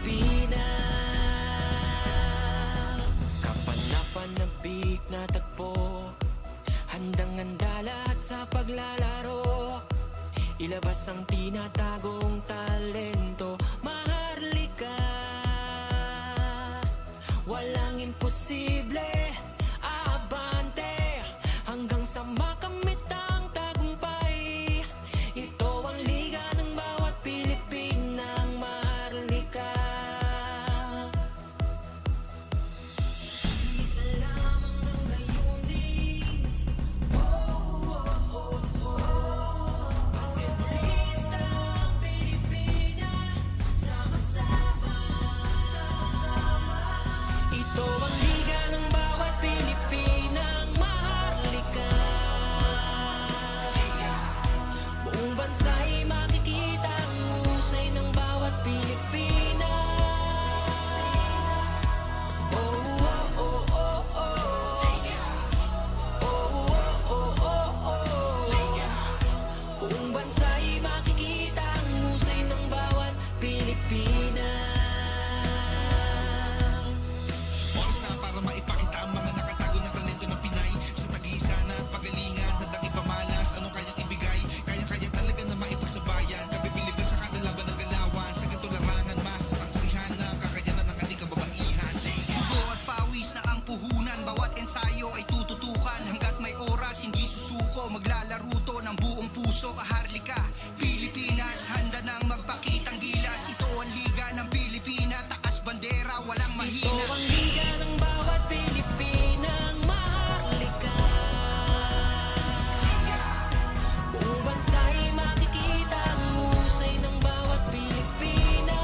Pilipina. Kapanapanabik na tagpo, handang-handa lahat sa paglalaro. Ilabas ang tinatagong talento. Maharlika, walang imposible. Aabante hanggang sa makamit ang tagumpay. Ito ang liga ng bawat Pilipinang maharlika. Isa lamang ang layunin. Basketballista ang Pilipina. Sama-sama. Ito ang liga ng bawat Pilipinang maharlika. Buong bansa'y makikita ang husay ng bawat Pilipina. Oh, oh, oh, oh, oh. Oh, oh, oh, oh, oh. Buong bansa'y makikita ang husay ng bawat Pilipina. Oras na para maipakita ang mga nakatago na talento ng Pinay. Sa tagisan at pagalingan, handang ipamalas. Anong kayang ibigay? Kaya-kaya talaga na maipagsabayan. Kabibiliban sa kadalaban ng galawan. Sa ganito larangan, masasaksihan na kakayanan ng ating kababaihan. Dugo at pawis na ang puhunan. Bawat ensayo ay tututukan. Hanggat may oras, hindi susuko. Maglalaro to ng buong puso. Maharlika, Pilipinas, handa nang magpakitang gilas. Ito ang liga ng Pilipina. Takas bandera, walang Ito mahina. ang liga ng bawat Pilipinang maharlika. Buong bansa'y makikita ang husay ng bawat Pilipina.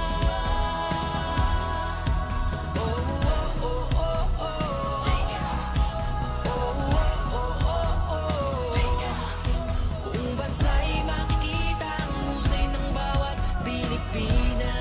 Oh, oh, oh, oh, oh. Oh, oh, oh, oh, oh. Buong bansa'y makikita ang husay ng bawat Pilipina.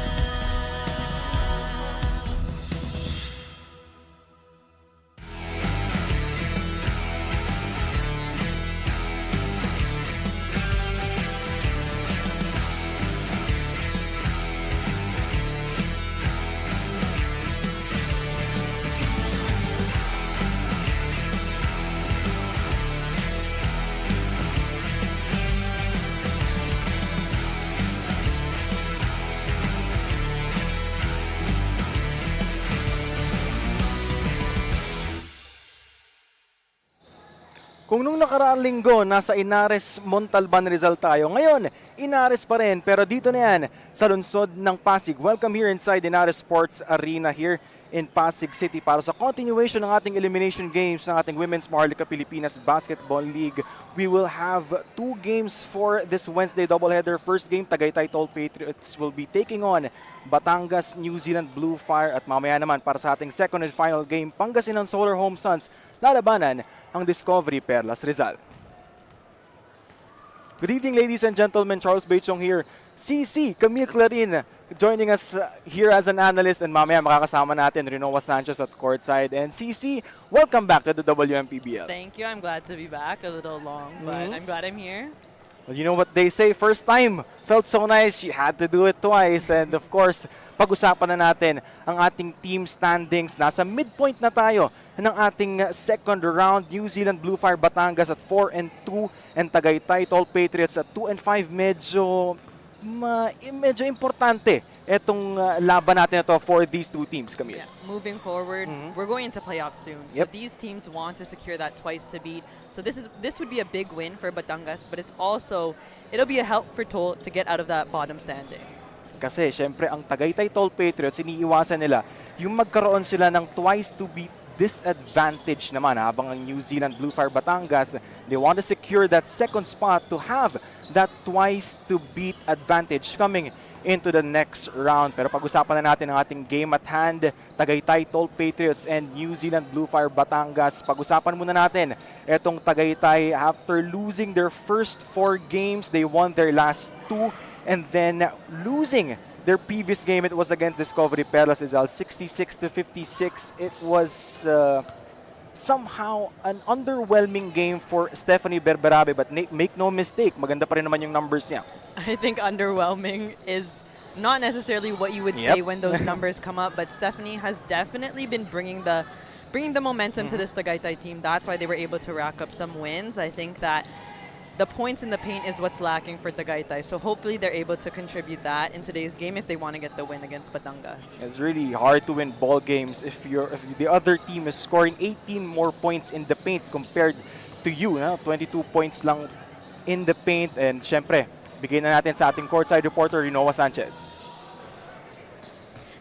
Kung nung nakaraang linggo, nasa YNARES Montalban Rizal tayo. Ngayon, YNARES pa rin, pero dito na yan sa lungsod ng Pasig. Welcome here inside YNARES Sports Arena here in Pasig City para sa continuation ng ating elimination games ng ating Women's Maharlika Pilipinas Basketball League. We will have 2 games for this Wednesday doubleheader. First game, Tagaytay Tol Patriots will be taking on Batangas, New Zealand Bluefire. At mamaya naman para sa ating second and final game, Pangasinan Solar Home Suns lalabanan ang Discovery Perlas Rizal. Good evening, ladies and gentlemen. Charles Bechong here. CC, Camille Clarin joining us here as an analyst, and mamaya makakasama natin Rinoa Sanchez at courtside. And CC, welcome back to the WMPBL. Thank you. I'm glad to be back. A little long, but I'm glad I'm here. Well, you know what they say, first time felt so nice, you had to do it twice. And of course, pag-usapan na natin ang ating team standings. Nasa midpoint na tayo ng ating second round. New Zealand Bluefire Batangas at 4-2 and Tagaytay Tol Patriots at 2-5. Medyo importante itong laban natin ito for these two teams, Camille. Yeah. Moving forward, we're going into playoffs soon. So Yep. these teams want to secure that twice to beat. So this would be a big win for Batangas, but it'll be a help for Tol to get out of that bottom standing. Kasi syempre ang Tagaytay Tol Patriots, iniiwasan nila yung magkaroon sila ng twice to beat disadvantage naman, habang ang New Zealand Bluefire Batangas, they want to secure that second spot to have that twice to beat advantage coming into the next round. Pero pag-usapan na natin ang ating game at hand, Tagaytay Tol Patriots and New Zealand Bluefire Batangas. Pag-usapan muna natin etong Tagaytay. After losing their first 4 games, they won their last 2, and then losing their previous game, it was against Discovery Perlas Rizal, 66-56. It was somehow an underwhelming game for Stephanie Berberabe, but make no mistake, maganda pa rin naman yung numbers niya. I think underwhelming is not necessarily what you would say when those numbers come up, but Stephanie has definitely been bringing the momentum to this Tagaytay team. That's why they were able to rack up some wins. I think that the points in the paint is what's lacking for Tagaytay. So hopefully they're able to contribute that in today's game if they want to get the win against Batangas. It's really hard to win ball games if the other team is scoring 18 more points in the paint compared to you. 22 points lang in the paint. And syempre, bigay na natin sa ating courtside reporter, Rinoa Sanchez.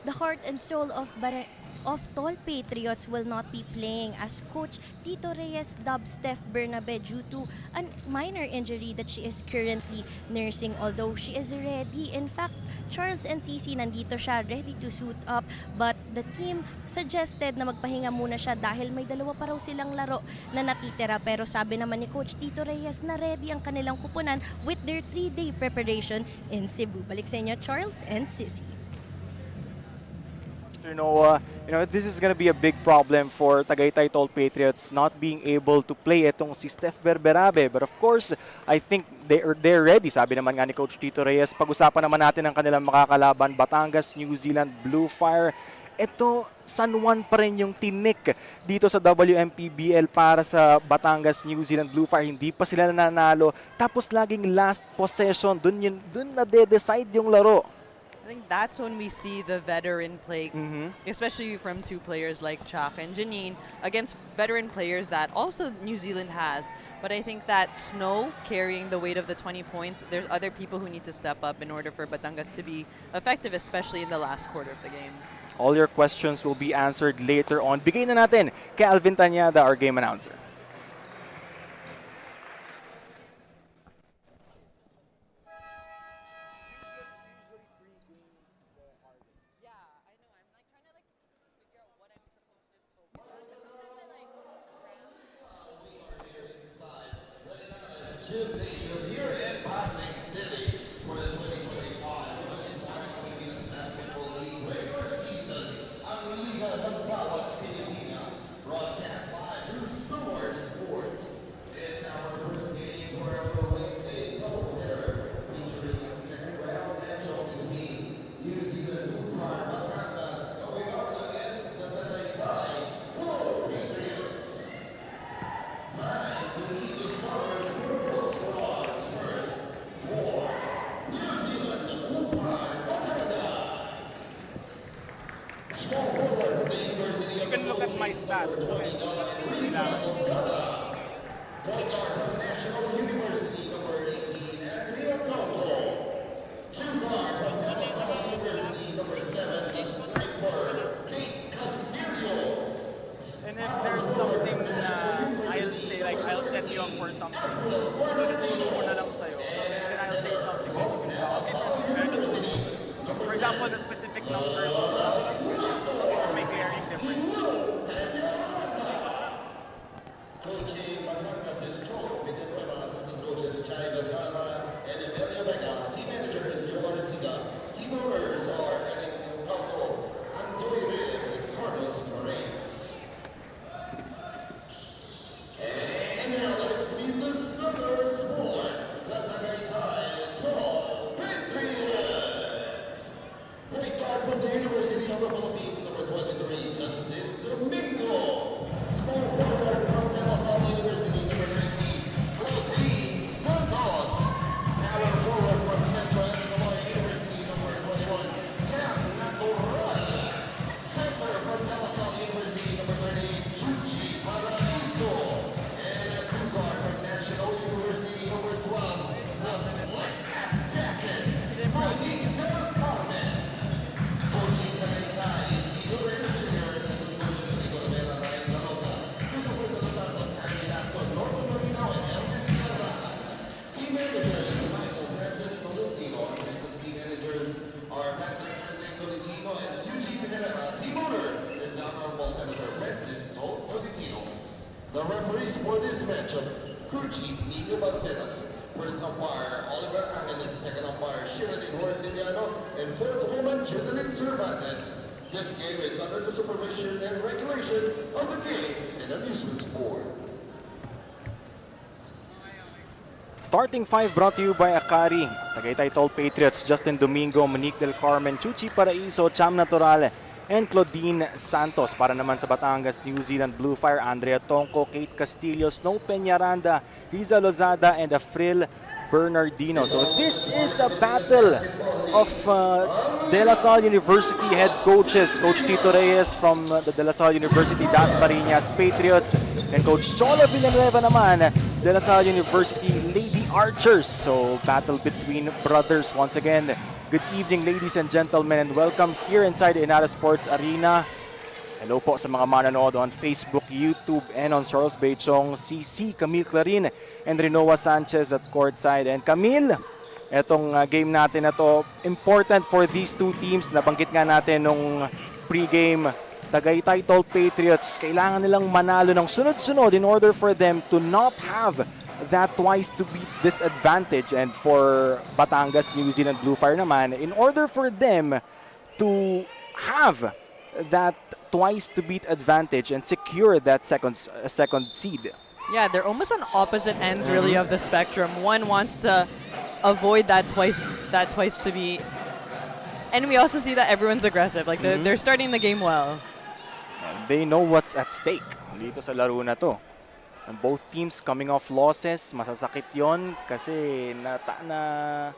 The heart and soul of Tol Patriots will not be playing as Coach Tito Reyes dubbed Steph Bernabe due to a minor injury that she is currently nursing, although she is ready. In fact, Charles and Cici nandito siya ready to suit up, but the team suggested na magpahinga muna siya dahil may dalawa pa raw silang laro na natitira. Pero sabi naman ni Coach Tito Reyes na ready ang kanilang kupunan with their 3-day preparation in Cebu. Balik sa inyo, Charles and Cici. This is going to be a big problem for Tagaytay Tol Patriots not being able to play itong si Steph Berberabe. But of course, I think they're ready. Sabi naman nga ni Coach Tito Reyes, pag-usapan naman natin ang kanilang makakalaban, Batangas, New Zealand, Bluefire. Ito, San Juan pa rin yung tinik dito sa WMPBL para sa Batangas, New Zealand, Bluefire. Hindi pa sila nanalo. Tapos laging last possession, dun na de-decide yung laro. I think that's when we see the veteran play, especially from two players like Chaka and Janine, against veteran players that also New Zealand has. But I think that Snow carrying the weight of the 20 points, there's other people who need to step up in order for Batangas to be effective, especially in the last quarter of the game. All your questions will be answered later on. Bigay na natin kay Alvin Tanyada, our game announcer. Gymnasium here in PASIG City for the 2025 Women's Philippines Basketball League regular season. Ang Liga ng Bawat Pilipina, broadcast live through Summer Sports. It's our first game for our Wednesday doubleheader featuring a second round matchup between New Zealand Bluefire Batangas going up against the Tagaytay Tol Patriots. Time to meet the stars for both squads first. For New Zealand Bluefire Batangas. Small forward from the University of You can look at my stats. Point guard from National University, number 18, Andrea Tongo. Two guard from Tagaytay University, number 7, the sniper, Kate Castillo. And if there's something na I'll say, like I'll set you up for something, tutulong ko na lang sa'yo, then I'll say something that you can help. For example, the specific numbers will make a very difference. Coaching Batangas is Joe Villanueva, assistant coaches Chai Vergara and Emelia Vega. Team manager is Joe Arcega. Team owners are Eric Campo, Antonio Reyes, and Carlos Reyes. And now let's meet the starters for the Tagaytay Tol Patriots. Point guard from the University of the Philippines, number 23, Justin Domingo. Small forward from De La Salle University, number 19, Clotilde Santos. Power forward from Central Escobar University, number 21, Jam Natural. Center from De La Salle University, number 38, Chuchi Paraiso. And a two guard from National University, number 12, the Slick Assassin, Monique Del Carmen. Coaching Tagaytay is Tito Reyes Jr., assistant coaches Rico Rivera, Ryan Zanosa, Christopher De Los Santos, Andy Lacson, Norman Marino, and Elvis Silva. Team managers Michael Francis Tolentino, assistant team managers are Patrick Andre Tolentino and Eugene Herrera. Team owner is the Honorable Senator Francis Tolentino. The referees for this matchup, crew chief Nino Balceras, first umpire Oliver Angeles, second umpire Shirley Hortiliano, and fourth woman Judeline Cervantes. This game is under the supervision and regulation of the Games and Amusements Board. starting five brought to you by Akari, Tagaytay Tol Patriots, Justin Domingo, Monique Del Carmen, Chuchi Paraiso, Cham Natural, and Claudine Santos. Para naman sa Batangas, New Zealand Bluefire, Andrea Tonco, Kate Castillo, Snow Peñaranda, Riza Lozada, and Afril Bernardino. So this is a battle of De La Salle University head coaches. Coach Tito Reyes from the De La Salle University Dasmariñas Patriots and Coach Cholo Villanueva naman, De La Salle University Lady Archers. So battle between brothers once again. Good evening, ladies and gentlemen, and welcome here inside the YNARES Sports Arena. Hello po sa mga manonood on Facebook, YouTube, and on Charles Beichong, CC, Camille Clarin, and Rinoa Sanchez at courtside. And Camille, etong game natin na to, important for these two teams. Nabanggit nga natin nung pregame, Tagaytay Tol Patriots, kailangan nilang manalo ng sunod-sunod in order for them to not have that twice to beat disadvantage. And for Batangas, New Zealand Bluefire naman, in order for them to have that twice to beat advantage and secure that second seed. Yeah, they're almost on opposite ends really of the spectrum. One wants to avoid that twice to beat, and we also see that everyone's aggressive. Like they're starting the game well. And they know what's at stake dito sa laro na to. And both teams coming off losses, masasakit yon kasi na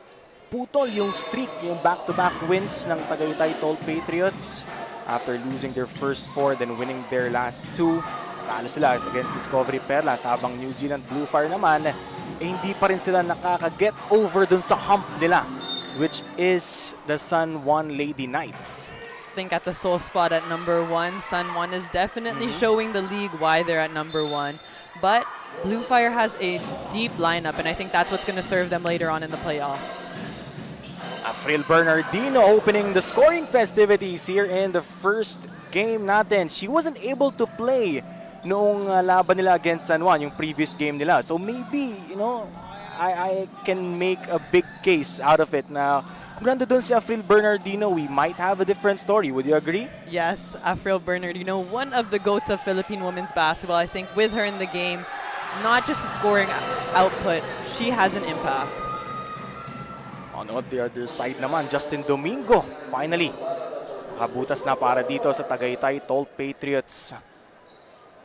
putol yung streak, yung back-to-back wins ng Tagaytay Tol Patriots. After losing their first four, then winning their last two. Talo sila against Discovery Perlas, habang New Zealand Bluefire naman, hindi pa rin sila nakaka-get over dun sa hump nila, which is the San Juan Lady Knights. I think at the sole spot at number 1, San Juan is definitely showing the league why they're at number 1. But Bluefire has a deep lineup, and I think that's what's going to serve them later on in the playoffs. Afril Bernardino opening the scoring festivities here in the first game natin. She wasn't able to play noong laban nila against San Juan, yung previous game nila. So maybe, you know, I can make a big case out of it na kung nandun si Afril Bernardino, we might have a different story. Would you agree? Yes, Afril Bernardino, one of the GOATs of Philippine women's basketball. I think with her in the game, not just a scoring output, she has an impact. On the other side naman, Justin Domingo, finally, kabutas na para dito sa Tagaytay Tol Patriots.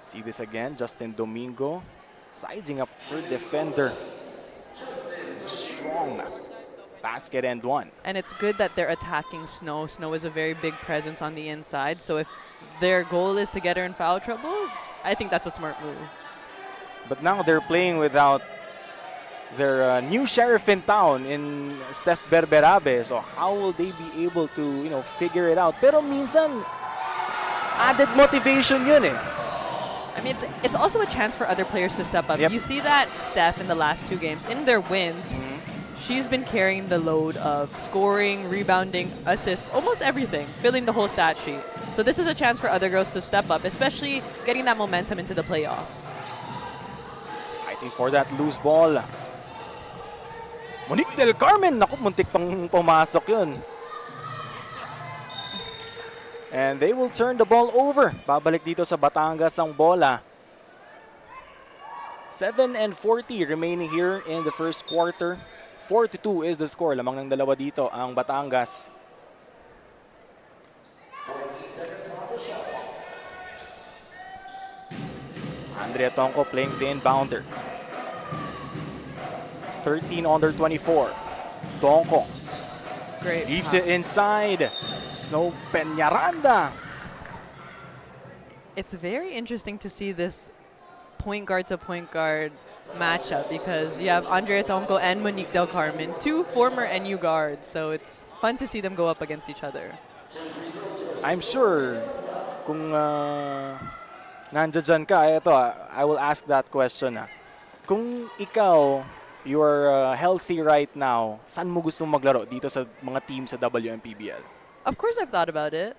See this again, Justin Domingo, sizing up her defender. Strong basket and one. And it's good that they're attacking Snow. Snow is a very big presence on the inside, so if their goal is to get her in foul trouble, I think that's a smart move. But now they're playing without their new sheriff in town in Steph Berberabe. So how will they be able to, you know, figure it out? Pero minsan, added motivation yun eh. I mean, it's also a chance for other players to step up. Yep. You see that Steph in the last 2 games, in their wins, she's been carrying the load of scoring, rebounding, assists, almost everything, filling the whole stat sheet. So this is a chance for other girls to step up, especially getting that momentum into the playoffs. Fighting for that loose ball. Monique Del Carmen, naku, muntik pang pumasok yun. And they will turn the ball over. Babalik dito sa Batangas ang bola. 7:40 remaining here in the first quarter. 4-2 is the score. Lamang ng dalawa dito ang Batangas. Andrea Tonco playing the inbounder. 13 under 24. Tonco Great. leaves it inside. Snow Peñaranda. It's very interesting to see this point guard to point guard matchup because you have Andrea Tonco and Monique Del Carmen, 2 former NU guards. So it's fun to see them go up against each other. I'm sure kung nandiyan dyan ka, ito, I will ask that question. Kung ikaw, you are healthy right now, saan mo gusto maglaro dito sa mga team sa WMPBL? Of course, I've thought about it.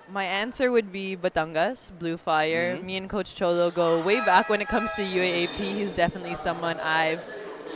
My answer would be Batangas, Bluefire. Me and Coach Cholo go way back when it comes to UAAP. He's definitely someone I've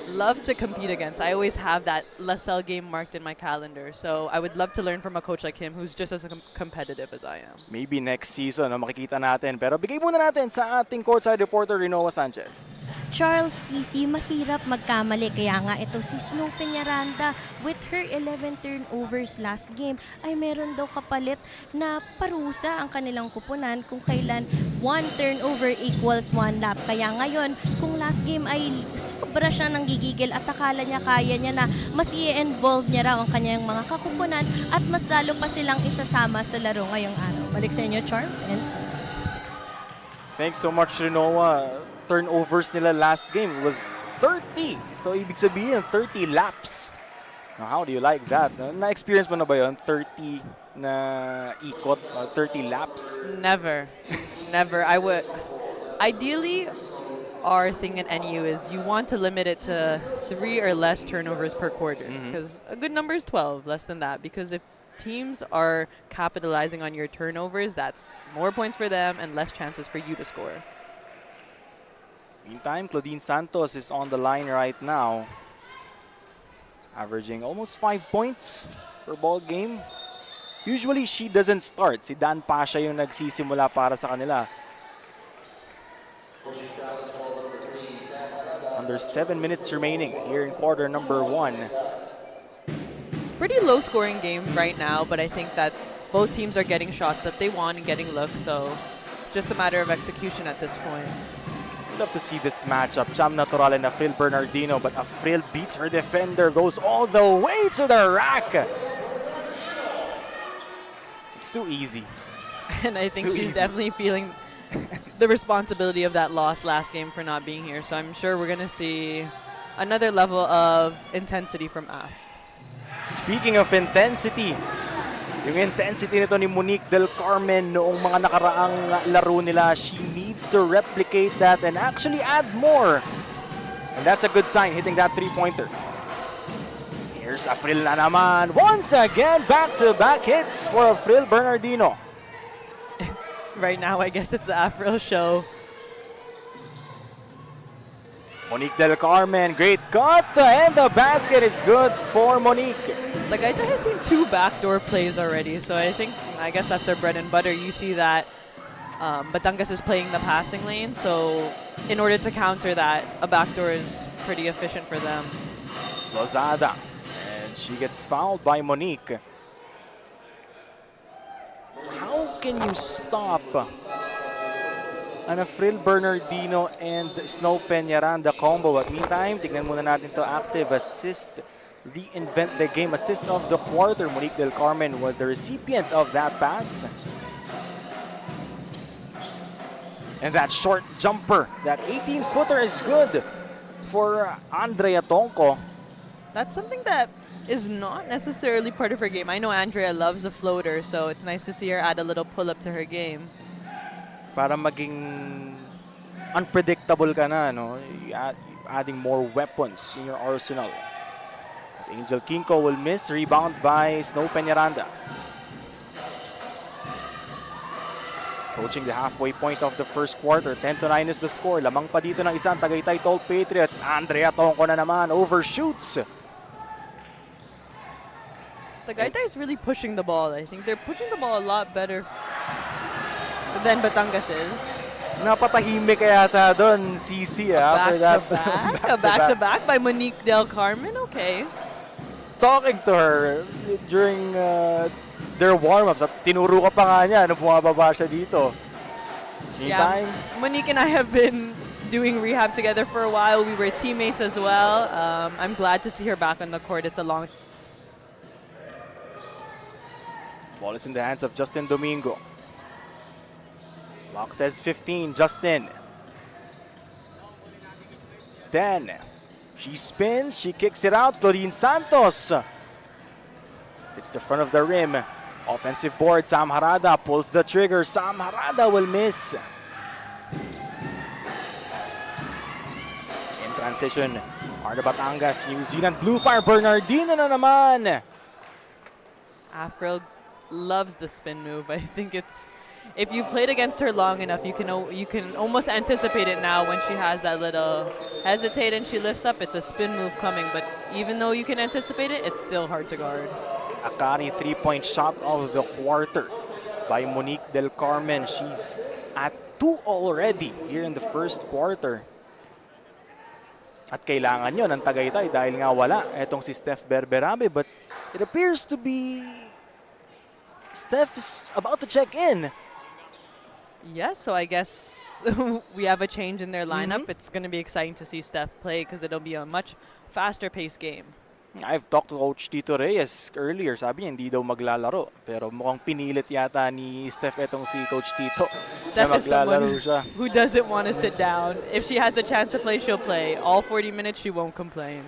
loved to compete against. I always have that LaSalle game marked in my calendar. So I would love to learn from a coach like him who's just as competitive as I am. Maybe next season, makikita natin. Pero bigay muna natin sa ating courtside reporter, Rinoa Sanchez. Charles Sisi, mahirap magkamali. Kaya nga ito si Snow Peñaranda with her 11 turnovers last game ay meron daw kapalit na parusa ang kanilang kupunan kung kailan 1 turnover equals 1 lap. Kaya ngayon, kung last game ay sobra siya nang gigigil at akala niya kaya niya na mas i-involve niya raw ang kanyang mga kakupunan at mas lalo pa silang isasama sa laro ngayong araw. Balik sa inyo, Charles and Sisi. Thanks so much, Rinoa. Turnovers nila last game was 30. So, ibig sabihin, 30 laps. Now, how do you like that? Na-experience mo na ba yun? 30 na ikot, 30 laps? Never. Never. I would. Ideally, our thing at NU is you want to limit it to 3 or less turnovers per quarter. Because a good number is 12, less than that. Because if teams are capitalizing on your turnovers, that's more points for them and less chances for you to score. Meantime, Claudine Santos is on the line right now, averaging almost 5 points per ball game. Usually, she doesn't start. Si Dan Pasha yung nagsisimula para sa kanila. Under 7 minutes remaining here in quarter number 1. Pretty low scoring game right now, but I think that both teams are getting shots that they want and getting looks, so just a matter of execution at this point. Love to see this matchup. Cham Natural and Afril Bernardino, but Afril beats her defender, goes all the way to the rack. It's too easy. And I think too she's easy. definitely feeling the responsibility of that loss last game for not being here, so I'm sure we're going to see another level of intensity from Af. Speaking of intensity, yung intensity nito ni Monique Del Carmen noong mga nakaraang laro nila, she needs to replicate that and actually add more. And that's a good sign, hitting that three-pointer. Here's Afril na naman. Once again, back-to-back hits for Afril Bernardino. Right now, I guess it's the Afril show. Monique Del Carmen, great cut, and the basket is good for Monique. Tagaytay has seen 2 backdoor plays already, so I guess that's their bread and butter. You see that Batangas is playing the passing lane, so in order to counter that, a backdoor is pretty efficient for them. Lozada, and she gets fouled by Monique. How can you stop an Afril Bernardino and Snow Peñaranda combo? At meantime, tignan muna natin to active assist. Reinvent the game assist of the quarter. Monique Del Carmen was the recipient of that pass. And that short jumper, that 18-footer is good for Andrea Tonko. That's something that is not necessarily part of her game. I know Andrea loves a floater, so it's nice to see her add a little pull-up to her game. Para maging unpredictable ka na, no? Adding more weapons in your arsenal. As Angel Kinko will miss, rebound by Snow Peñaranda. Approaching the halfway point of the first quarter, 10-9 is the score. Lamang pa dito ng isang Tagaytay Tol Patriots. Andrea Tonko na naman, overshoots. Tagaytay is really pushing the ball. I think they're pushing the ball a lot better than Batangas is. Napatahimik kaya yata doon, CC, after that. Back-to-back by Monique Del Carmen. Okay. Talking to her during their warm-ups at tinuro ka pa nga niya nung bumababa siya dito. Meantime, Monique and I have been doing rehab together for a while. We were teammates as well. I'm glad to see her back on the court. It's a long... ball is in the hands of Justin Domingo. Clock says 15, Justin. 10. She spins, she kicks it out. Claudine Santos. It's the front of the rim. Offensive board, Sam Harada pulls the trigger. Sam Harada will miss. In transition, Arda Batangas, New Zealand. Bluefire Bernardino na naman. Afril loves the spin move. I think it's... if you played against her long enough, you can almost anticipate it now when she has that little hesitate and she lifts up. It's a spin move coming, but even though you can anticipate it, it's still hard to guard. Akari three-point shot of the quarter by Monique Del Carmen. She's at 2 already here in the first quarter. At kailangan yun ng Tagaytay dahil nga wala etong si Steph Berberabe. But it appears to be Steph is about to check in. Yes, so I guess we have a change in their lineup. It's going to be exciting to see Steph play because it'll be a much faster-paced game. I've talked to Coach Tito Reyes earlier. Sabi niya hindi daw maglalaro. Pero mukhang pinilit yata ni Steph etong si Coach Tito Steph na is someone maglalaro siya. who doesn't want to sit down. If she has the chance to play, she'll play. All 40 minutes, she won't complain.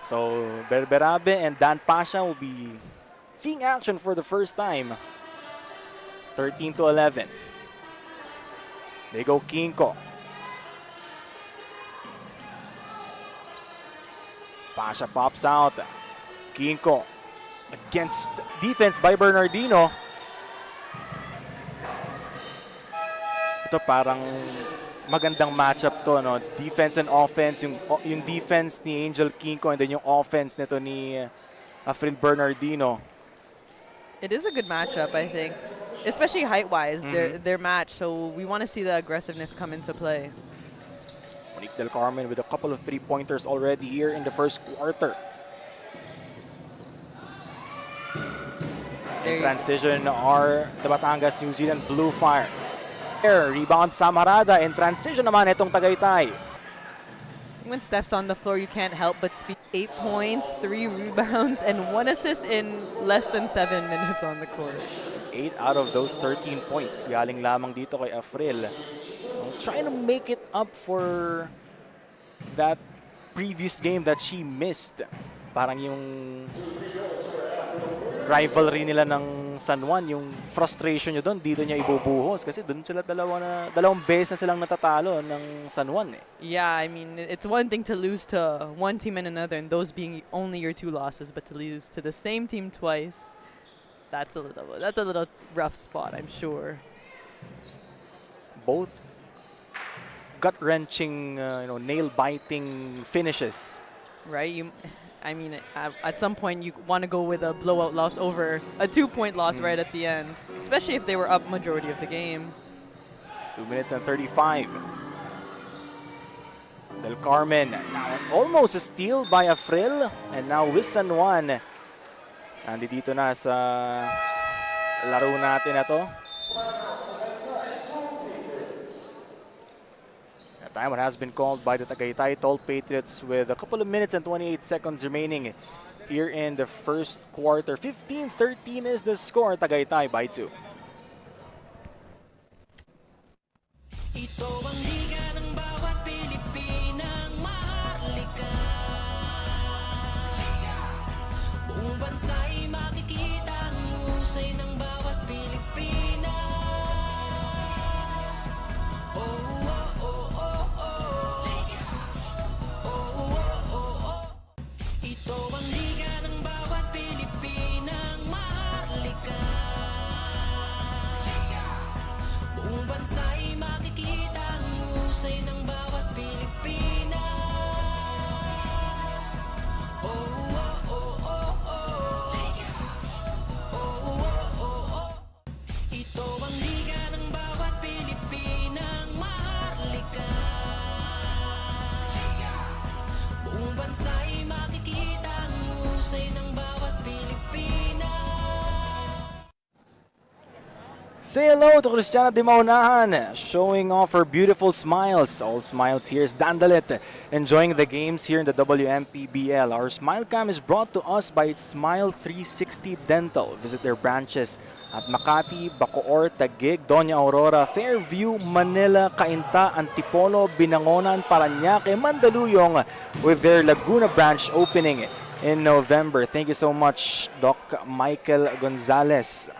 So Berberabe and Dan Pasha will be seeing action for the first time. 13-11. They go Kinko. Pasha pops out. Kinko against defense by Bernardino. Ito parang magandang matchup to, no? Defense and offense. Yung defense ni Angel Kinko and then yung offense nito ni Afril Bernardino. It is a good matchup, I think. Especially height-wise, their match. So we want to see the aggressiveness come into play. Monique Del Carmen with a couple of three-pointers already here in the first quarter. In transition are the Batangas New Zealand Bluefire. Rebound sa Marada. In transition naman itong Tagaytay. When Steph's on the floor, you can't help but speak. 8 points, 3 rebounds, and 1 assist in less than 7 minutes on the court. 8 out of those 13 points. Galing lamang dito kay Afril. Trying to make it up for that previous game that she missed. Parang yung rivalry nila ng San Juan, yung frustration nyo doon, dito niya ibubuhos. Kasi doon sila dalawang beses na silang natatalo ng San Juan eh. Yeah, I mean, it's one thing to lose to one team and another, and those being only your 2 losses, but to lose to the same team twice, that's a little rough spot, I'm sure. Both gut-wrenching, nail-biting finishes. Right? I mean, at some point you want to go with a blowout loss over a 2-point loss right at the end, especially if they were up majority of the game. 2 minutes and 35. Del Carmen, now almost a steal by Afril, and now with San Juan. Nandito na sa laro natin na to. A timeout has been called by the Tagaytay Tol Patriots with a couple of minutes and 28 seconds remaining here in the first quarter. 15-13 is the score. Tagaytay by 2. Ito ang liga ng bawat Pilipinang maharlika. Buong bansa'y makikita ang husay ng bawat Pilipina. Oh, oh, oh, oh, oh. Oh, oh, oh, oh. Ito ang liga ng bawat Pilipinang maharlika. Buong bansa'y makikita ang husay ng bawat Pilipina. Oh, oh, oh, oh, oh. Oh, oh, oh, oh. Ito ang liga ng bawat Pilipinang maharlika. Buong bansa'y makikita ang husay ng bawat Pilipina. Say hello to Cristiana Di Maunahan, showing off her beautiful smiles. All smiles here is Dandalit, enjoying the games here in the WMPBL. Our Smile Cam is brought to us by Smile 360 Dental. Visit their branches at Makati, Bacoor, Taguig, Doña Aurora, Fairview, Manila, Cainta, Antipolo, Binangonan, Parañaque, Mandaluyong, with their Laguna branch opening in November. Thank you so much, Doc Michael Gonzalez.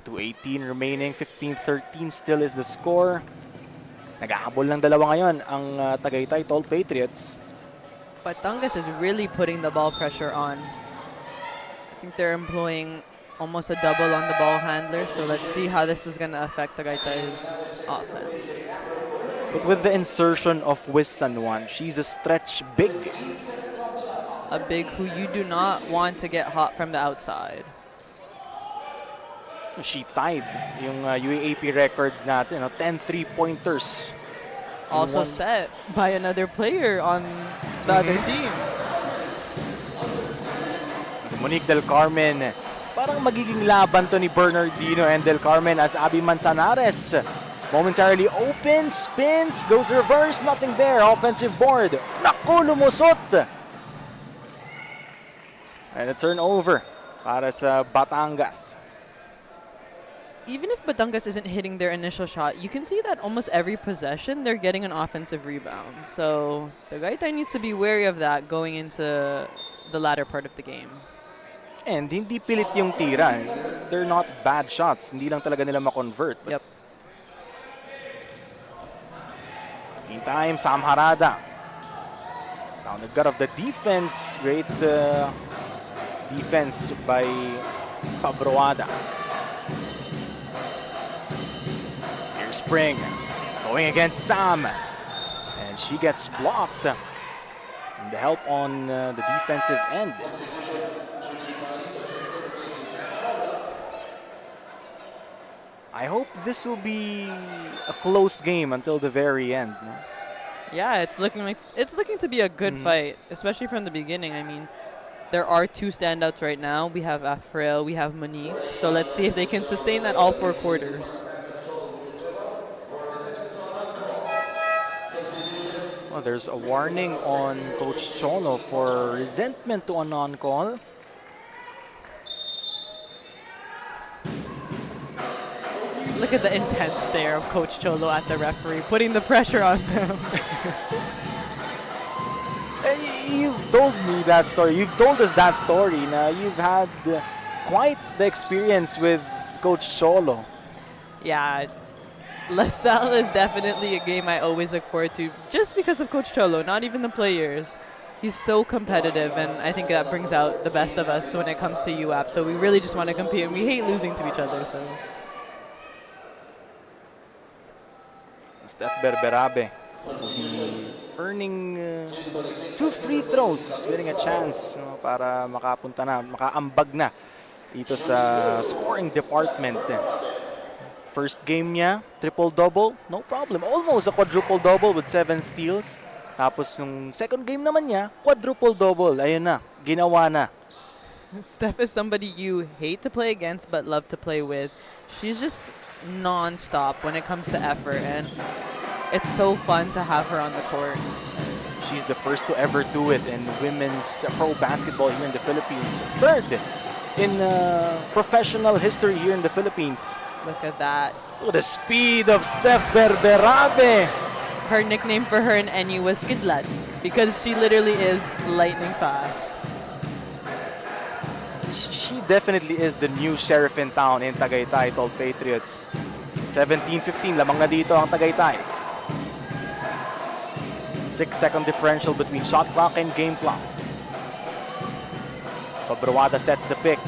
2:18 remaining, 15-13 still is the score. Nag-aabol ng dalawa ngayon ang Tagaytay Tol Patriots. Batangas is really putting the ball pressure on. I think they're employing almost a double on the ball handler, so let's see how this is going to affect Tagaytay's offense. But with the insertion of Wiz San Juan, she's a stretch big. A big who you do not want to get hot from the outside. She tied yung UAAP record natin, 10 3-pointers Also set by another player on the other team. Monique Del Carmen. Parang magiging laban to ni Bernardino and Del Carmen as Abby Manzanares momentarily opens, spins, goes reverse, nothing there. Offensive board. Naku, lumusot! And a turnover para sa Batangas. Even if Batangas isn't hitting their initial shot, you can see that almost every possession they're getting an offensive rebound. So Tagaytay needs to be wary of that going into the latter part of the game. And hindi pilit yung tira. They're not bad shots. Hindi lang talaga nila ma-convert. Yep. Meantime, Sam Harada. Down the gut of the defense. Great defense by Pabroada. Here's Spring going against Sam. And she gets blocked. And the help on the defensive end. I hope this will be a close game until the very end. No? Yeah, it's looking to be a good fight, especially from the beginning. I mean, there are two standouts right now. We have Afril, we have Monique. So let's see if they can sustain that all 4 quarters. Well, there's a warning on Coach Cholo for resentment to a non-call. Look at the intense stare of Coach Cholo at the referee, putting the pressure on them. You've told me that story. You've told us that story. Now you've had quite the experience with Coach Cholo. Yeah, LaSalle is definitely a game I always look forward to, just because of Coach Cholo, not even the players. He's so competitive, and I think that brings out the best of us when it comes to UAP. So we really just want to compete, and we hate losing to each other. So. Steph Berberabe will be earning 2 free throws, getting a chance para makapunta na, makaambag na dito sa scoring department. First game niya, triple-double, no problem. Almost a quadruple-double with 7 steals. Tapos yung second game naman niya, quadruple-double. Ayun na, ginawa na. Steph is somebody you hate to play against but love to play with. She's just non-stop when it comes to effort, and it's so fun to have her on the court. She's the first to ever do it in women's pro basketball here in the Philippines. Third in professional history here in the Philippines. Look at that. Look at the speed of Steph Berberabe. Her nickname for her in NU was Kidlat, because she literally is lightning fast. She definitely is the new sheriff in town in Tagaytay Tol Patriots. 17-15, lamang na dito ang Tagaytay. 6-second differential between shot clock and game clock. Pabroada sets the pick.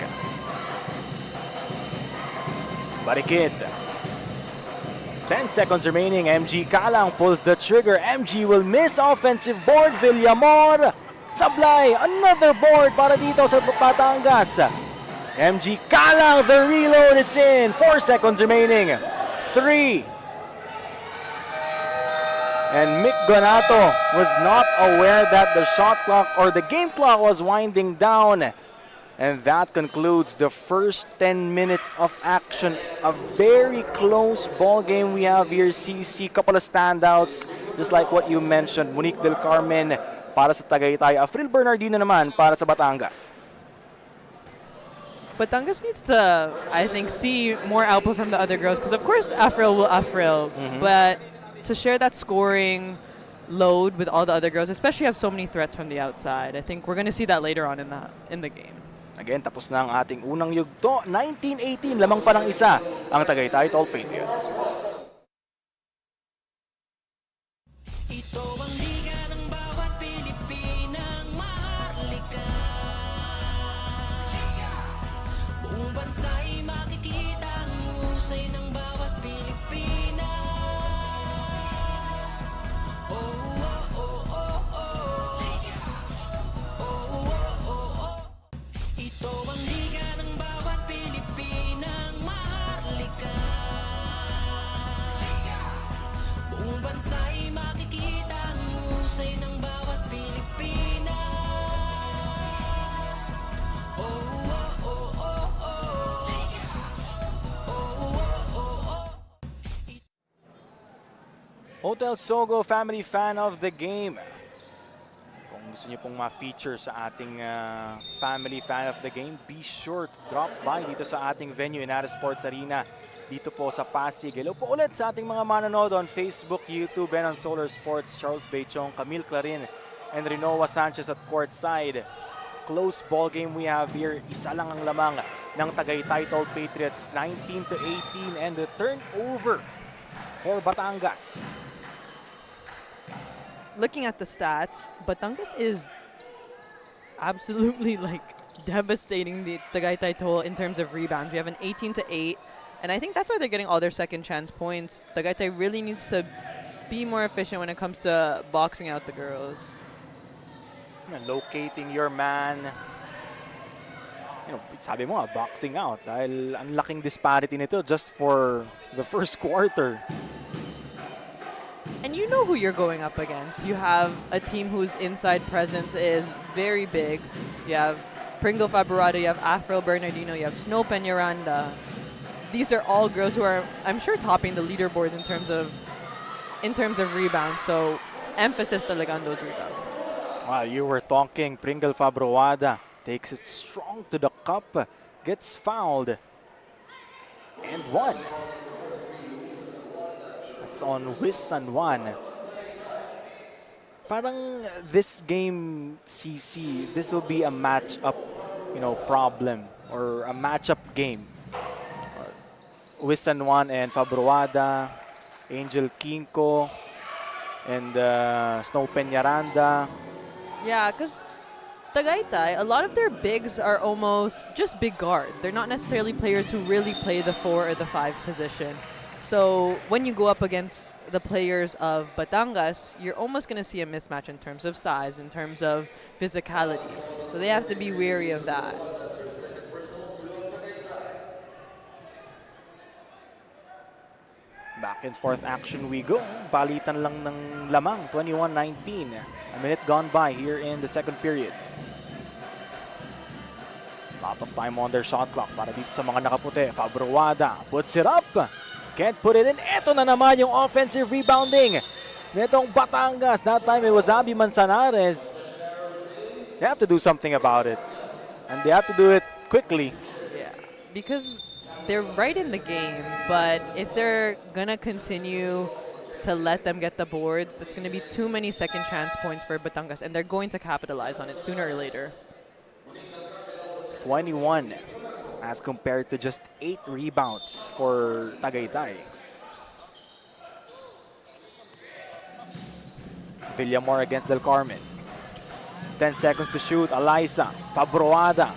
Barikid. 10 seconds remaining. MG Kalang pulls the trigger. MG will miss offensive board. Villamor. Sablay. Another board para dito sa Batangas. MG Kalang. The reload. It's in. 4 seconds remaining. 3. And Mick Gonato was not aware that the shot clock or the game clock was winding down. And that concludes the first 10 minutes of action. A very close ball game we have here. CC, couple of standouts, just like what you mentioned. Monique Del Carmen para sa Tagaytay. Afril Bernardino naman para sa Batangas. Batangas needs to, I think, see more output from the other girls, because of course Afril will Afril, but to share that scoring load with all the other girls, especially have so many threats from the outside. I think we're going to see that later on in the game. Again, tapos na ang ating unang yugto. 19-18, lamang pa ng isa ang Tagaytay Tol Patriots. Ito ang liga ng bawat Pilipinang maharlika. Buong bansa'y makikita ang husay ng bawat Pilipina. Oh, oh, oh, oh, oh. Oh, oh, oh, oh. Ito ang liga ng bawat Pilipinang maharlika. Buong bansa'y makikita Hotel Sogo Family Fan of the Game. Kung gusto niyo pong ma-feature sa ating Family Fan of the Game, be sure to drop by dito sa ating venue, YNARES Sports Arena, dito po sa Pasig. Hello po ulit sa ating mga manonood on Facebook, YouTube, and on Solar Sports. Charles Beichong, Camille Clarin, and Rinoa Sanchez at courtside. Close ball game we have here. Isa lang ang lamang ng Tagaytay Tol Patriots, 19-18, and the turnover for Batangas. Looking at the stats, Batangas is absolutely like devastating the Tagaytay Tol in terms of rebounds. We have an 18-8, and I think that's why they're getting all their second chance points. Tagaytay really needs to be more efficient when it comes to boxing out the girls. Locating your man. Sabi mo boxing out dahil ang laking disparity nito just for the first quarter. And you know who you're going up against. You have a team whose inside presence is very big. You have Pringle Faburado, you have Afro Bernardino, you have Snow Peñaranda. These are all girls who are, I'm sure, topping the leaderboards in terms of rebounds. So emphasis talaga on those rebounds. While you were talking, Pringle Fabroada takes it strong to the cup, gets fouled, and one. That's on Wiz San Juan. Parang this game, CC, this will be a matchup, problem or a matchup game. Wiz San Juan and Fabroada, Angel Kinko, and Snow Peñaranda. Yeah, because Tagaytay, a lot of their bigs are almost just big guards. They're not necessarily players who really play the 4 or the 5 position. So when you go up against the players of Batangas, you're almost going to see a mismatch in terms of size, in terms of physicality. So they have to be wary of that. Back and forth action we go. Palitan lang ng lamang, 21-19. A minute gone by here in the second period. Lot of time on their shot clock para dito sa mga nakaputi. Fabroada puts it up. Can't put it in. Ito na naman yung offensive rebounding nitong Batangas. That time it was Abby Manzanares. They have to do something about it. And they have to do it quickly. Yeah, because they're right in the game, but if they're going to continue to let them get the boards, that's going to be too many second chance points for Batangas, and they're going to capitalize on it sooner or later. 21 as compared to just 8 rebounds for Tagaytay. Villamor against Del Carmen. 10 seconds to shoot. Eliza Fabroada.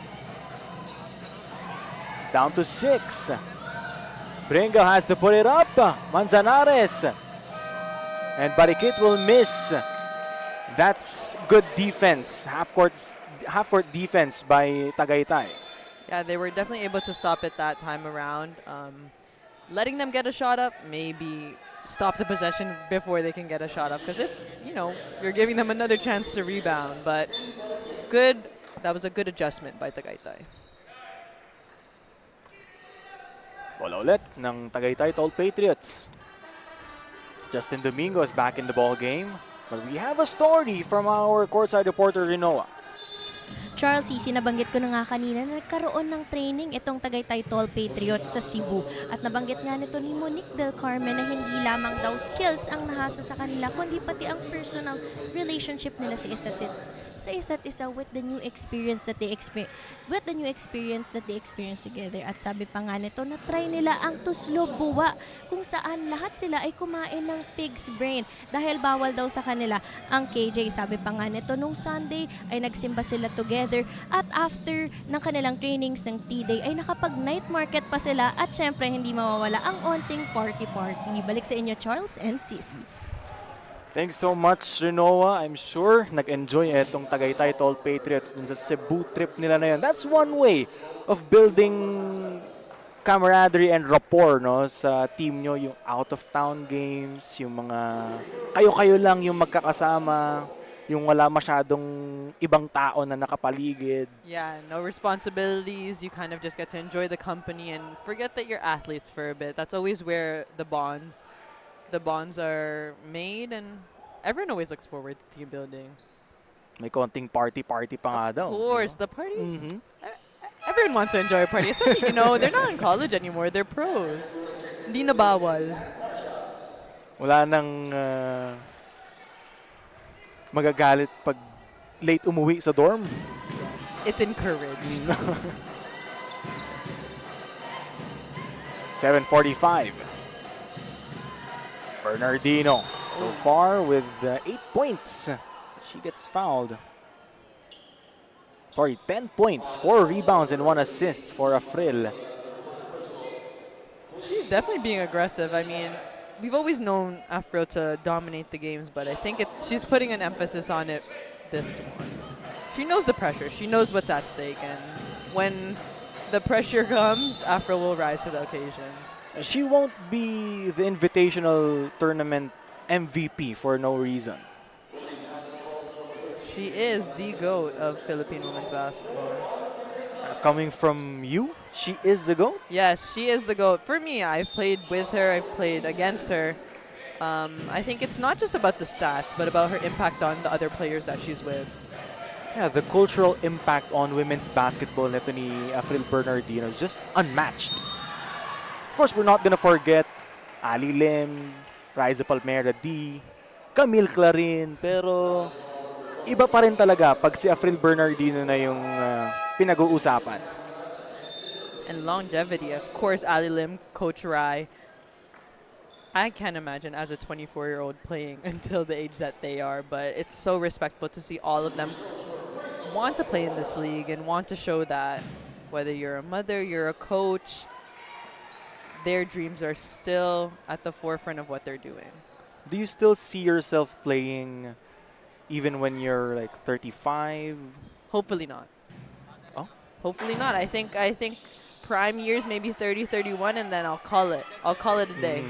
Down to 6. Pringle has to put it up. Manzanares. And Barikit will miss. That's good defense. Half-court defense by Tagaytay. Yeah, they were definitely able to stop it that time around. Letting them get a shot up, maybe stop the possession before they can get a shot up. Because if, you're giving them another chance to rebound. But that was a good adjustment by Tagaytay. Bola ulit ng Tagaytay Tol Patriots. Justin Domingo is back in the ball game. But we have a story from our courtside reporter, Rinoa. Charles, nabanggit ko na nga kanina na nagkaroon ng training itong Tagaytay Tol Patriots sa Cebu. At nabanggit nga nito ni Monique Del Carmen na hindi lamang daw skills ang nahasa sa kanila, kundi pati ang personal relationship nila sa isa't isa with the new experience that they experience together. At sabi pa nga nito na try nila ang tuslo buwa, kung saan lahat sila ay kumain ng pig's brain dahil bawal daw sa kanila ang KJ. Sabi pa nga nito nung Sunday ay nagsimba sila together at after ng kanilang trainings ng T-Day ay nakapag night market pa sila at syempre hindi mawawala ang onting party. Balik sa inyo, Charles and Sissy. Thanks so much, Rinoa. I'm sure nag-enjoy itong Tagaytay Tol Patriots dun sa Cebu trip nila na yun. That's one way of building camaraderie and rapport sa team nyo. Yung out-of-town games, yung mga kayo-kayo lang yung magkakasama, yung wala masyadong ibang tao na nakapaligid. Yeah, no responsibilities. You kind of just get to enjoy the company and forget that you're athletes for a bit. That's always where the bonds the bonds are made, and everyone always looks forward to team building. May konting party-party pa nga daw. Of course, the party. Mhm. Everyone wants to enjoy a party, especially, they're not in college anymore. They're pros. Hindi na bawal. Wala nang magagalit pag late umuwi sa dorm. It's encouraged. 7:45. Bernardino so far with 8 points. She gets fouled. Sorry, 10 points, 4 rebounds, and 1 assist for Afril. She's definitely being aggressive. I mean, we've always known Afro to dominate the games, but I think she's putting an emphasis on it this one. She knows the pressure. She knows what's at stake, and when the pressure comes, Afro will rise to the occasion. She won't be the invitational tournament MVP for no reason. She is the GOAT of Philippine women's basketball. Coming from you, she is the GOAT? Yes, she is the GOAT. For me, I've played with her, I've played against her. I think it's not just about the stats, but about her impact on the other players that she's with. Yeah, the cultural impact on women's basketball nito ni Afril Bernardino is just unmatched. Of course, we're not gonna forget Ali Lim, Riza Palmera D, Camille Clarin, pero iba pa rin talaga pag si Afril Bernardino na yung pinag-uusapan. And longevity, of course, Ali Lim, Coach Rai. I can't imagine as a 24-year-old playing until the age that they are, but it's so respectful to see all of them want to play in this league and want to show that whether you're a mother, you're a coach, their dreams are still at the forefront of what they're doing. Do you still see yourself playing even when you're like 35? Hopefully not. Oh? Hopefully not. I think prime years maybe 30, 31, and then I'll call it. I'll call it a day.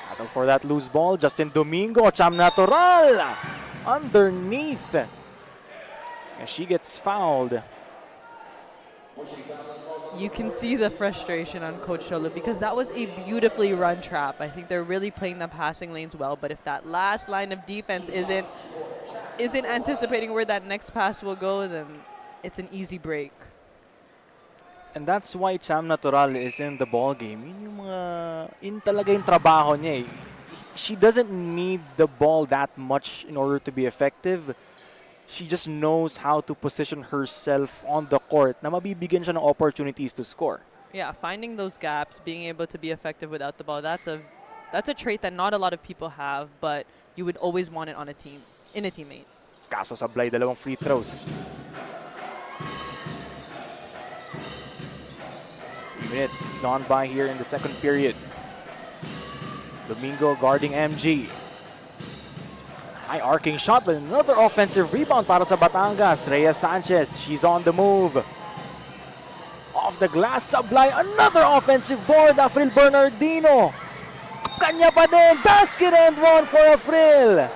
Battle for that loose ball. Justin Domingo, Cham Natural underneath. And she gets fouled. You can see the frustration on Coach Cholo because that was a beautifully run trap. I think they're really playing the passing lanes well, but if that last line of defense isn't anticipating where that next pass will go, then it's an easy break. And that's why Cham Natural is in the ball game. Yun talaga yung trabaho niya eh. She doesn't need the ball that much in order to be effective. She just knows how to position herself on the court na mabibigyan siya ng opportunities to score. Yeah, finding those gaps, being able to be effective without the ball, that's a trait that not a lot of people have, but you would always want it on a team, in a teammate. Kaso sablay, dalawang free throws. 3 minutes gone by here in the second period. Domingo guarding MG. High arcing shot, but another offensive rebound para sa Batangas. Rhea Sanchez, she's on the move. Off the glass, sablay, another offensive board. Afril Bernardino. Kanya pa din, basket and one for Afril.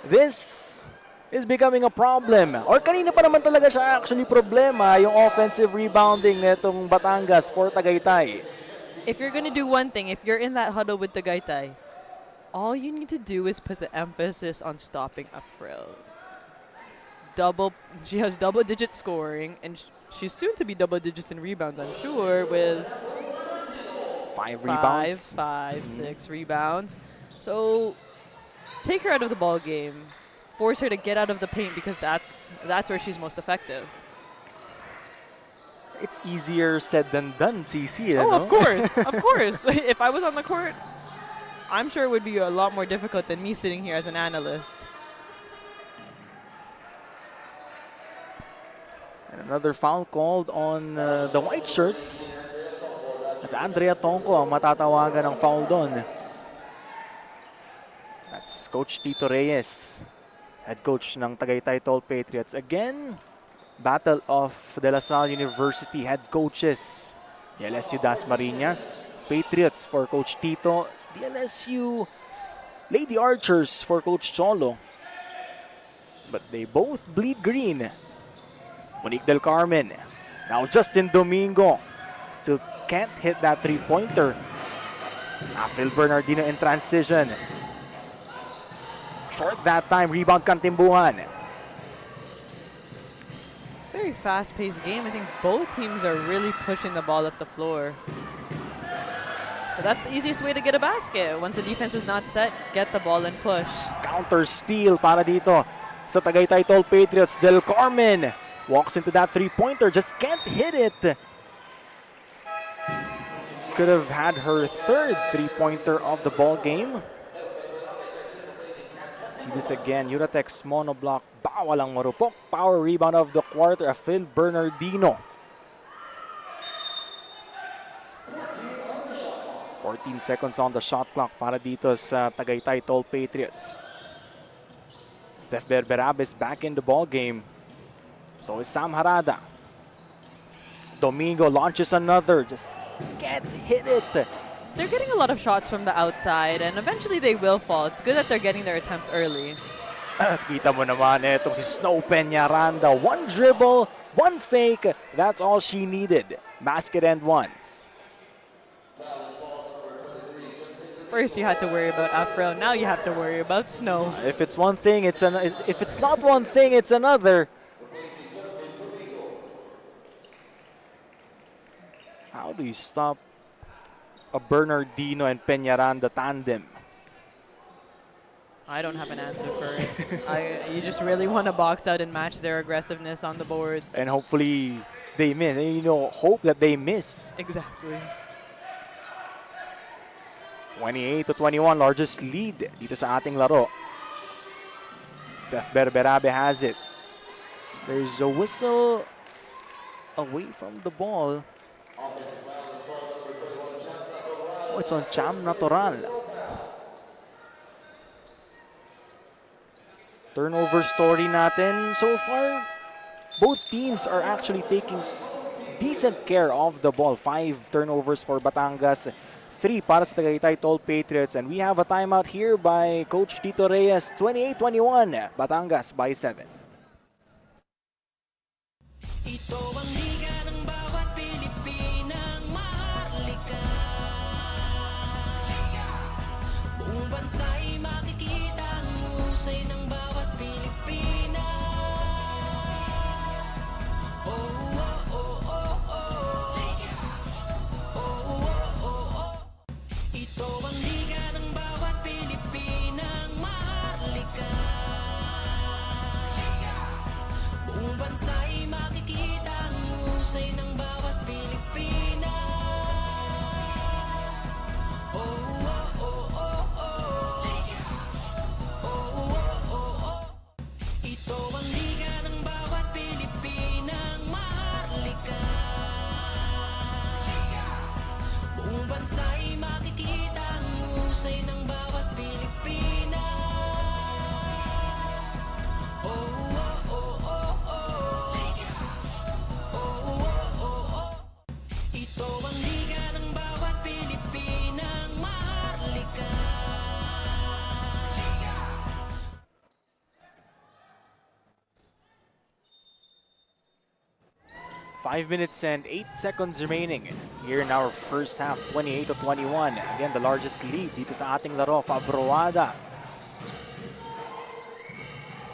This is becoming a problem. Or kanina pa naman talaga siya actually problema, yung offensive rebounding netong Batangas for Tagaytay. If you're going to do one thing, if you're in that huddle with Tagaytay, all you need to do is put the emphasis on stopping Afril. She has double-digit scoring, and she's soon to be double digits in rebounds, I'm sure, with 5 rebounds. 6 rebounds. So take her out of the ball game, force her to get out of the paint because that's where she's most effective. It's easier said than done, CC. Oh, no? of course, of course. If I was on the court, I'm sure it would be a lot more difficult than me sitting here as an analyst. And another foul called on the white shirts. That's Andrea Tonko ang matatawagan ng foul doon. That's Coach Tito Reyes, head coach ng Tagaytay Tol Patriots. Again, battle of De La Salle University head coaches. The LSU Dasmariñas Patriots for Coach Tito. The LSU Lady Archers for Coach Cholo. But they both bleed green. Monique Del Carmen Now Justin Domingo still can't hit that three-pointer. Phil Bernardino in transition. Short that time, rebound Kantimbuhan. Very fast-paced game. I think both teams are really pushing the ball up the floor. But that's the easiest way to get a basket. Once the defense is not set, get the ball and push. Counter steal para dito sa Tagaytay Tol Patriots. Del Carmen walks into that three-pointer, just can't hit it. Could have had her third three-pointer of the ball game. See this again, Uratex monoblock, bawal ang marupok. Power rebound of the quarter, Phil Bernardino. 14 seconds on the shot clock para dito sa Tagaytay Tol Patriots. Steph Berberabe is back in the ball game. So is Sam Harada. Domingo launches another, just can't hit it. They're getting a lot of shots from the outside, and eventually they will fall. It's good that they're getting their attempts early. Kita mo naman itong si Snow Peñaranda. One dribble, one fake. That's all she needed. Basket and one. First, you had to worry about Afro. Now you have to worry about Snow. If it's one thing, it's if it's not one thing, it's another. How do you stop a Bernardino and Peñaranda tandem? I don't have an answer for it. You just really want to box out and match their aggressiveness on the boards. And hopefully they miss. And hope that they miss. Exactly. 28-21, largest lead dito sa ating laro. Steph Berberabe has it. There's a whistle away from the ball. Oh, it's on Cham Natural. Turnover story natin. So far, both teams are actually taking decent care of the ball. 5 turnovers for Batangas, 3 para sa Tagaytay Tol Patriots. And we have a timeout here by Coach Tito Reyes. 28-21, Batangas by 7. Ito ang liga ng bawat Pilipinang maharlika. Buong bansa'y makikita ang husay ng bawat Pilipina. Oh, oh, oh, oh, oh. Oh, oh, oh, oh. Ito ang liga ng bawat Pilipinang maharlika. Buong bansa'y makikita ang husay ng bawat Pilipina. Oh, oh, oh, oh, oh. Oh, oh, oh, oh. Ito ang liga ng bawat Pilipinang maharlika. Buong bansa'y makikita ang husay ng bawat Pilipina. Oh, oh, oh, oh, oh. Oh, oh, oh, oh. Ito ang liga ng bawat Pilipinang maharlika. 5 minutes and 8 seconds remaining here in our first half, 28-21. Again, the largest lead dito sa ating laro, Fabroada.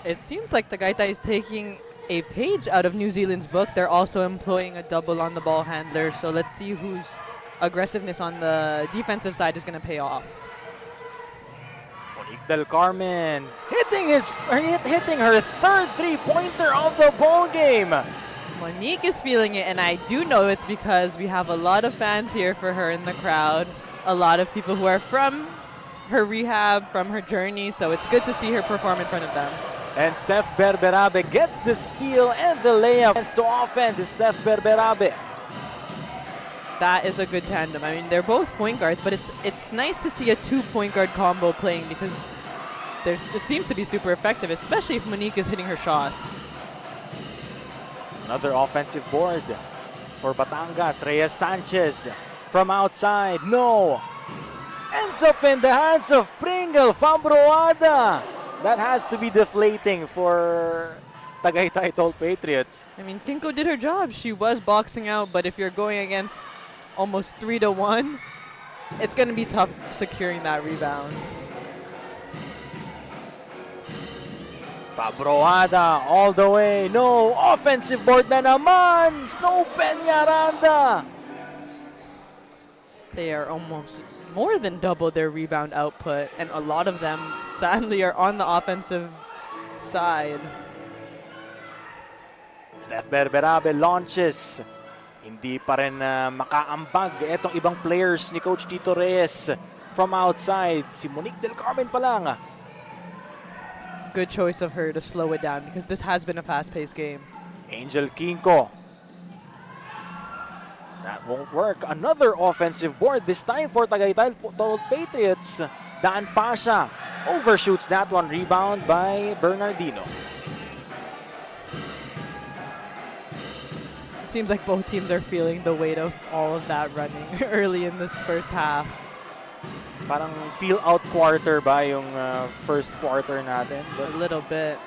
It seems like Tagaytay is taking a page out of New Zealand's book. They're also employing a double on the ball handler. So let's see whose aggressiveness on the defensive side is going to pay off. Monique Del Carmen hitting her third three-pointer of the ball game. Monique is feeling it, and I do know it's because we have a lot of fans here for her in the crowd. A lot of people who are from her rehab, from her journey, so it's good to see her perform in front of them. And Steph Berberabe gets the steal and the layup. Against to offense is Steph Berberabe. That is a good tandem. I mean, they're both point guards, but it's nice to see a 2-point guard combo playing because it seems to be super effective, especially if Monique is hitting her shots. Another offensive board for Batangas. Reyes Sanchez from outside. No. Ends up in the hands of Pringle Fabroada. That has to be deflating for Tagaytay Tol Patriots. I mean, Kinko did her job. She was boxing out, but if you're going against almost 3-1, it's going to be tough securing that rebound. Fabroada all the way. No, offensive board na naman. Snow Peñaranda. They are almost more than double their rebound output, and a lot of them, sadly, are on the offensive side. Steph Berberabe launches. Hindi pa rin makaambag etong ibang players ni Coach Tito Reyes from outside. Si Monique Del Carmen pa lang. Good choice of her to slow it down because this has been a fast-paced game. Angel Kinko. That won't work. Another offensive board, this time for Tagaytay Tol Patriots. Daan Pasha overshoots that one. Rebound by Bernardino. It seems like both teams are feeling the weight of all of that running early in this first half. Parang feel out quarter ba yung first quarter natin? A little bit.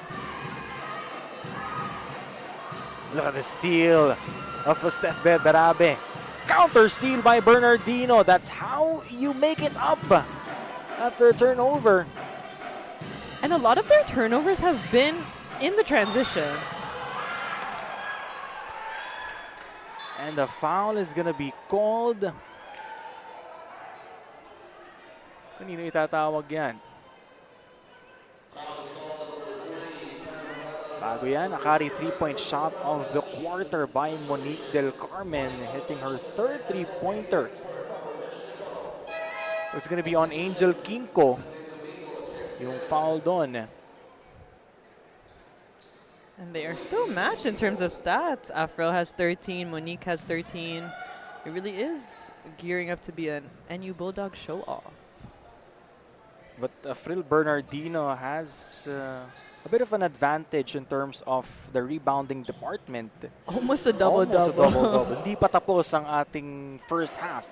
Look at the steal of Steph Berberabe. Counter steal by Bernardino. That's how you make it up after a turnover. And a lot of their turnovers have been in the transition. And the foul is gonna be called. Kanino itatawag yan? Bago yan, Akari 3-point shot of the quarter by Monique Del Carmen, hitting her third 3-pointer. It's gonna be on Angel Kinko, yung foul doon. And they are still matched in terms of stats. Afro has 13, Monique has 13. It really is gearing up to be an NU Bulldog show-off. But Fril Bernardino has a bit of an advantage in terms of the rebounding department. Almost a double-double. Almost a double-double. Hindi pa tapos ang ating first half.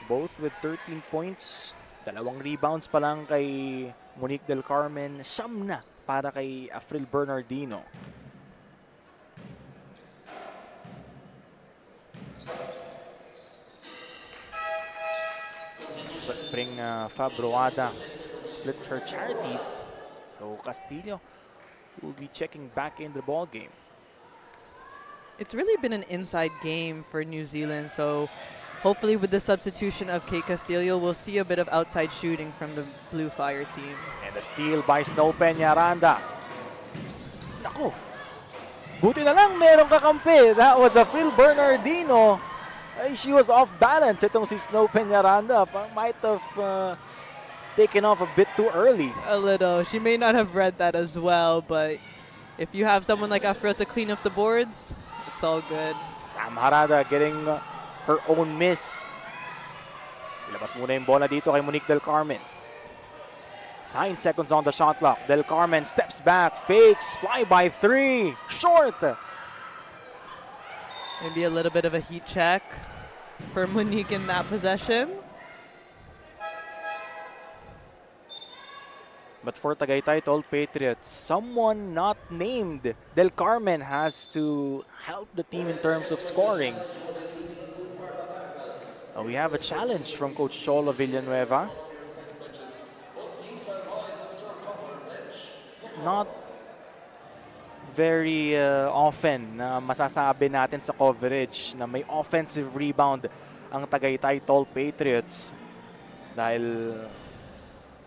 Both with 13 points. Dalawang rebounds pa lang kay Monique Del Carmen. Siyam na para kay Fril Bernardino. Bring Fabroada splits her charities. So Castillo will be checking back in the ball game. It's really been an inside game for New Zealand, so hopefully with the substitution of Kate Castillo, we'll see a bit of outside shooting from the Bluefire team. And a steal by Snow Peñaranda. Naku! Buti na lang merong kakampi. That was a Phil Bernardino. Ay, she was off balance. Itong si Snow Peñaranda might have taken off a bit too early. A little. She may not have read that as well, but if you have someone like Afro to clean up the boards, it's all good. Sam Harada getting her own miss. Ilabas muna yung bola dito kay Monique Del Carmen. 9 seconds on the shot clock. Del Carmen steps back, fakes, fly by 3, short. Maybe a little bit of a heat check for Monique in that possession. But for Tagaytay Tol Patriots, someone not named Del Carmen has to help the team in terms of scoring. We have a challenge from Coach Cholo Villanueva. Not very often na masasabi natin sa coverage na may offensive rebound ang Tagaytay Tol Patriots. Dahil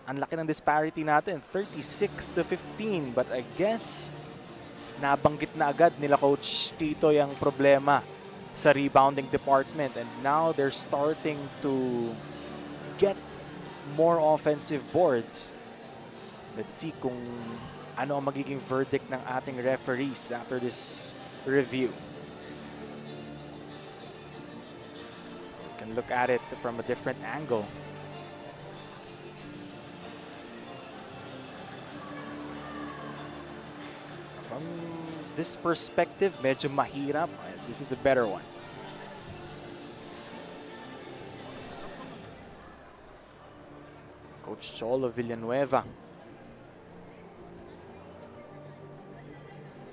ang laki ng disparity natin, 36-15. But I guess nabanggit na agad nila Coach Tito yung problema sa rebounding department. And now they're starting to get more offensive boards. Let's see kung ano ang magiging verdict ng ating referees after this review. You can look at it from a different angle. From this perspective, medyo mahirap. This is a better one. Coach Cholo Villanueva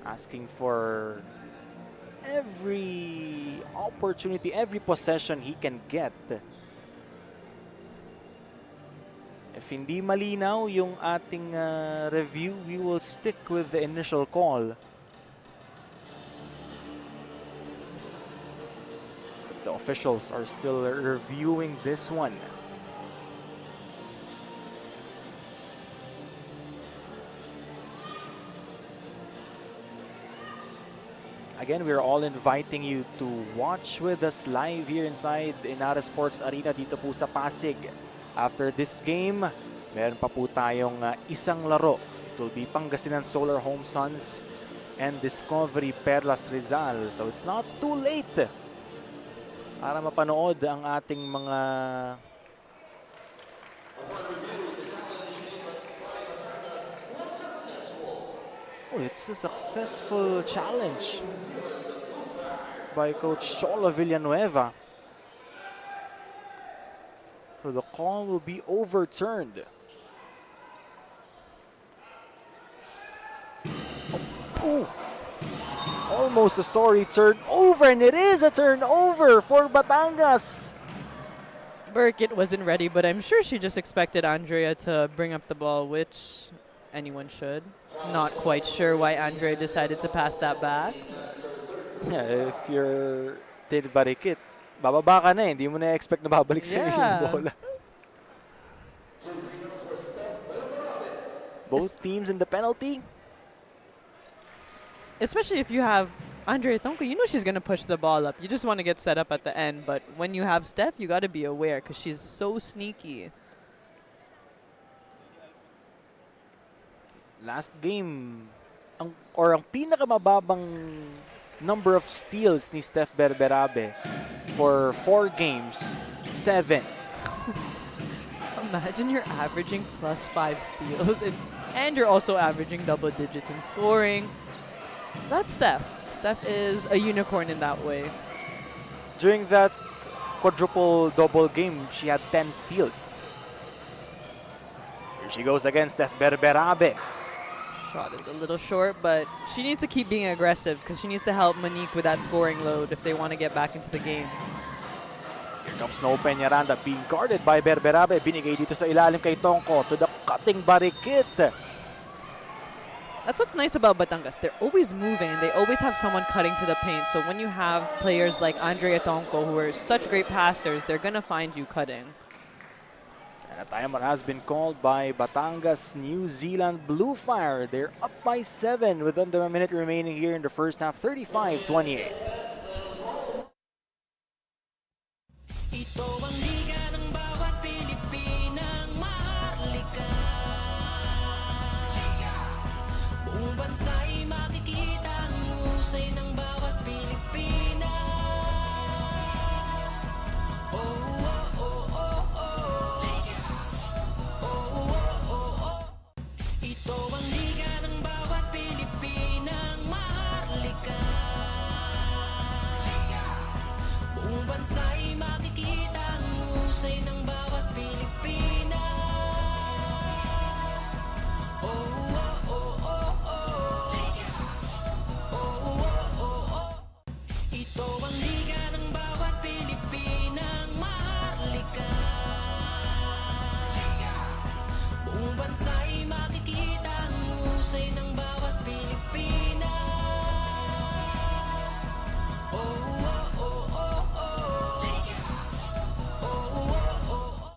asking for every opportunity, every possession he can get. If hindi malinaw yung ating review, we will stick with the initial call. But the officials are still reviewing this one. Again, we're all inviting you to watch with us live here inside YNARES Sports Arena dito po sa Pasig. After this game, meron pa po tayong isang laro. It will be Pangasinan Solar Home Suns and Discovery Perlas Rizal. So it's not too late para mapanood ang ating mga it's a successful challenge by Coach Cholo Villanueva. So the call will be overturned. Oh. Almost a sorry turnover, and it is a turnover for Batangas. Burkett wasn't ready, but I'm sure she just expected Andrea to bring up the ball, which anyone should. Not quite sure why Andrea decided to pass that back. Yeah, if you're Ted Barikit, bababa ka na eh. Hindi mo na-expect na babalik sa iyo yung bola. Both teams in the penalty. Especially if you have Andrea Tonko, you know she's going to push the ball up. You just want to get set up at the end. But when you have Steph, you got to be aware because she's so sneaky. Last game, ang pinakamababang number of steals ni Steph Berberabe for 4 games, 7. Imagine you're averaging +5 steals and you're also averaging double digits in scoring. That's Steph. Steph is a unicorn in that way. During that quadruple double game, she had 10 steals. Here she goes again, Steph Berberabe. Shot is a little short, but she needs to keep being aggressive because she needs to help Monique with that scoring load if they want to get back into the game. Here comes No Peñaranda being guarded by Berberabe. Binigay dito sa ilalim kay Tonko to the cutting Barikit. That's what's nice about Batangas. They're always moving. They always have someone cutting to the paint. So when you have players like Andrea Tonko who are such great passers, they're going to find you cutting. And a timeout has been called by Batangas New Zealand Bluefire. They're up by 7 with under a minute remaining here in the first half, 35-28. Ito ang liga ng bawat Pilipinang maharlika. Buong bansa'y makikita ang husay ng bawat Pilipina. Oh, oh, oh, oh, oh. Oh, oh, oh, oh. Ito ang liga ng bawat Pilipinang maharlika. Buong bansa'y makikita ang husay ng bawat Pilipina. Oh, oh, oh, oh, oh. Oh, oh, oh, oh. Ito ang liga ng bawat Pilipinang maharlika. Buong bansa'y makikita ang husay ng bawat Pilipina. Oh, oh, oh, oh, oh. Oh, oh, oh.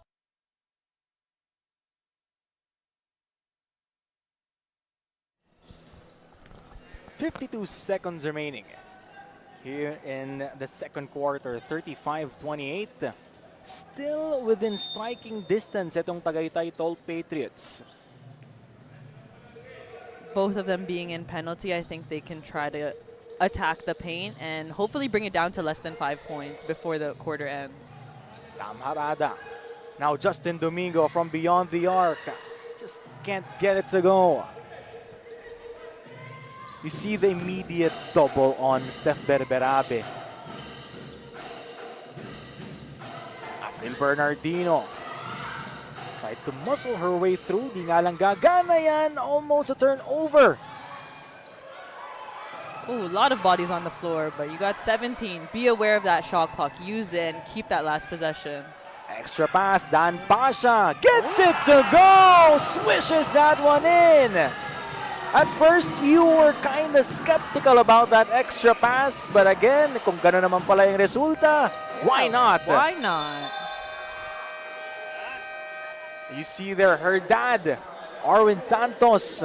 52 seconds remaining here in the second quarter, 35-28. Still within striking distance itong Tagaytay Tol Patriots. Both of them being in penalty, I think they can try to attack the paint and hopefully bring it down to less than 5 points before the quarter ends. Sam Harada. Now Justin Domingo from beyond the arc. Just can't get it to go. You see the immediate double on Steph Berberabe. April Bernardino tried to muscle her way through. Di nga lang gagana yan. Almost a turnover. Oh, a lot of bodies on the floor, but you got 17. Be aware of that shot clock. Use it and keep that last possession. Extra pass, Dan Pasha gets it to go! Swishes that one in! At first, you were kind of skeptical about that extra pass, but again, kung gano'n naman pala yung resulta, why not? Why not? You see there her dad, Arwin Santos,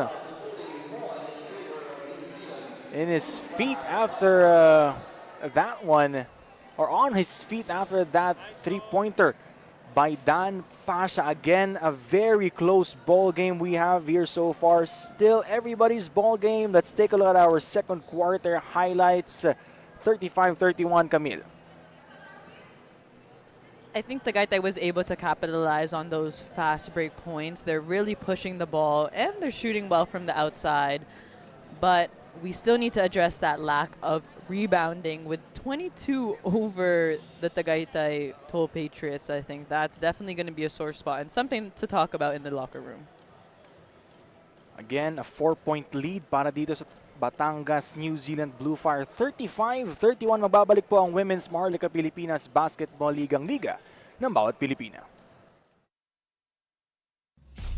in his feet after that one, or on his feet after that three-pointer by Dan Pasha. Again, a very close ball game we have here so far. Still everybody's ball game. Let's take a look at our second quarter highlights. 35-31, Camille. I think Tagaytay was able to capitalize on those fast break points. They're really pushing the ball and they're shooting well from the outside. But we still need to address that lack of rebounding with 22 over the Tagaytay Tol Patriots. I think that's definitely going to be a sore spot and something to talk about in the locker room. Again, a 4-point lead para dito sa Batangas, New Zealand Bluefire. 35-31, magbabalik po ang Women's MAHARLIKA Pilipinas Basketball Ligang Liga ng bawat Pilipina.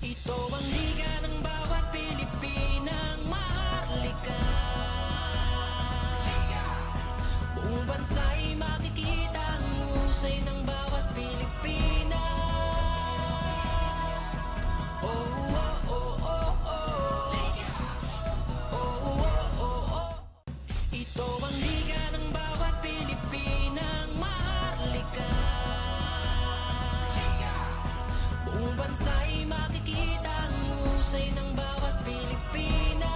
Ito ang liga ng bawat Pilipinang maharlika. Buong bansa'y makikita ang husay ng bawat Pilipina. Oh, oh, oh, oh, oh. Oh, oh, oh, oh. Ito ang liga ng bawat Pilipinang maharlika. Buong bansa'y makikita ang husay ng bawat Pilipina.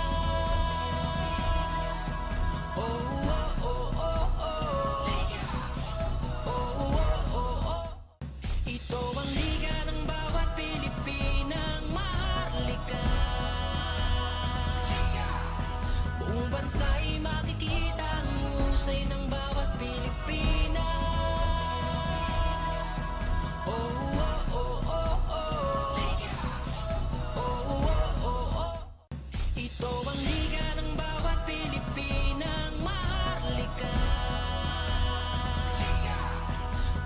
Oh, oh, oh, oh, oh. Oh, oh, oh, oh. Ito ang liga ng bawat Pilipinang maharlika. Buong bansa'y makikita ang husay ng bawat Pilipina. Oh, oh, oh, oh, oh. Oh, oh, oh, oh. Ito ang liga ng bawat Pilipinang maharlika.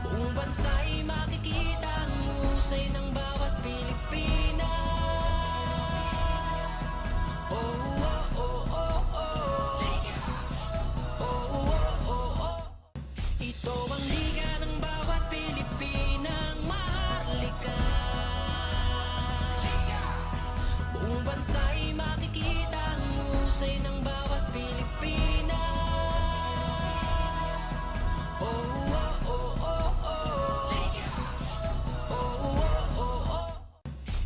Buong bansa'y makikita ang husay ng bawat Pilipina. Oh, oh, oh, oh, oh. Oh, oh, oh, oh. Ito ang liga ng bawat Pilipinang maharlika. Buong bansa'y makikita ang husay ng bawat Pilipina. Oh, oh, oh, oh, oh. Oh, oh, oh, oh.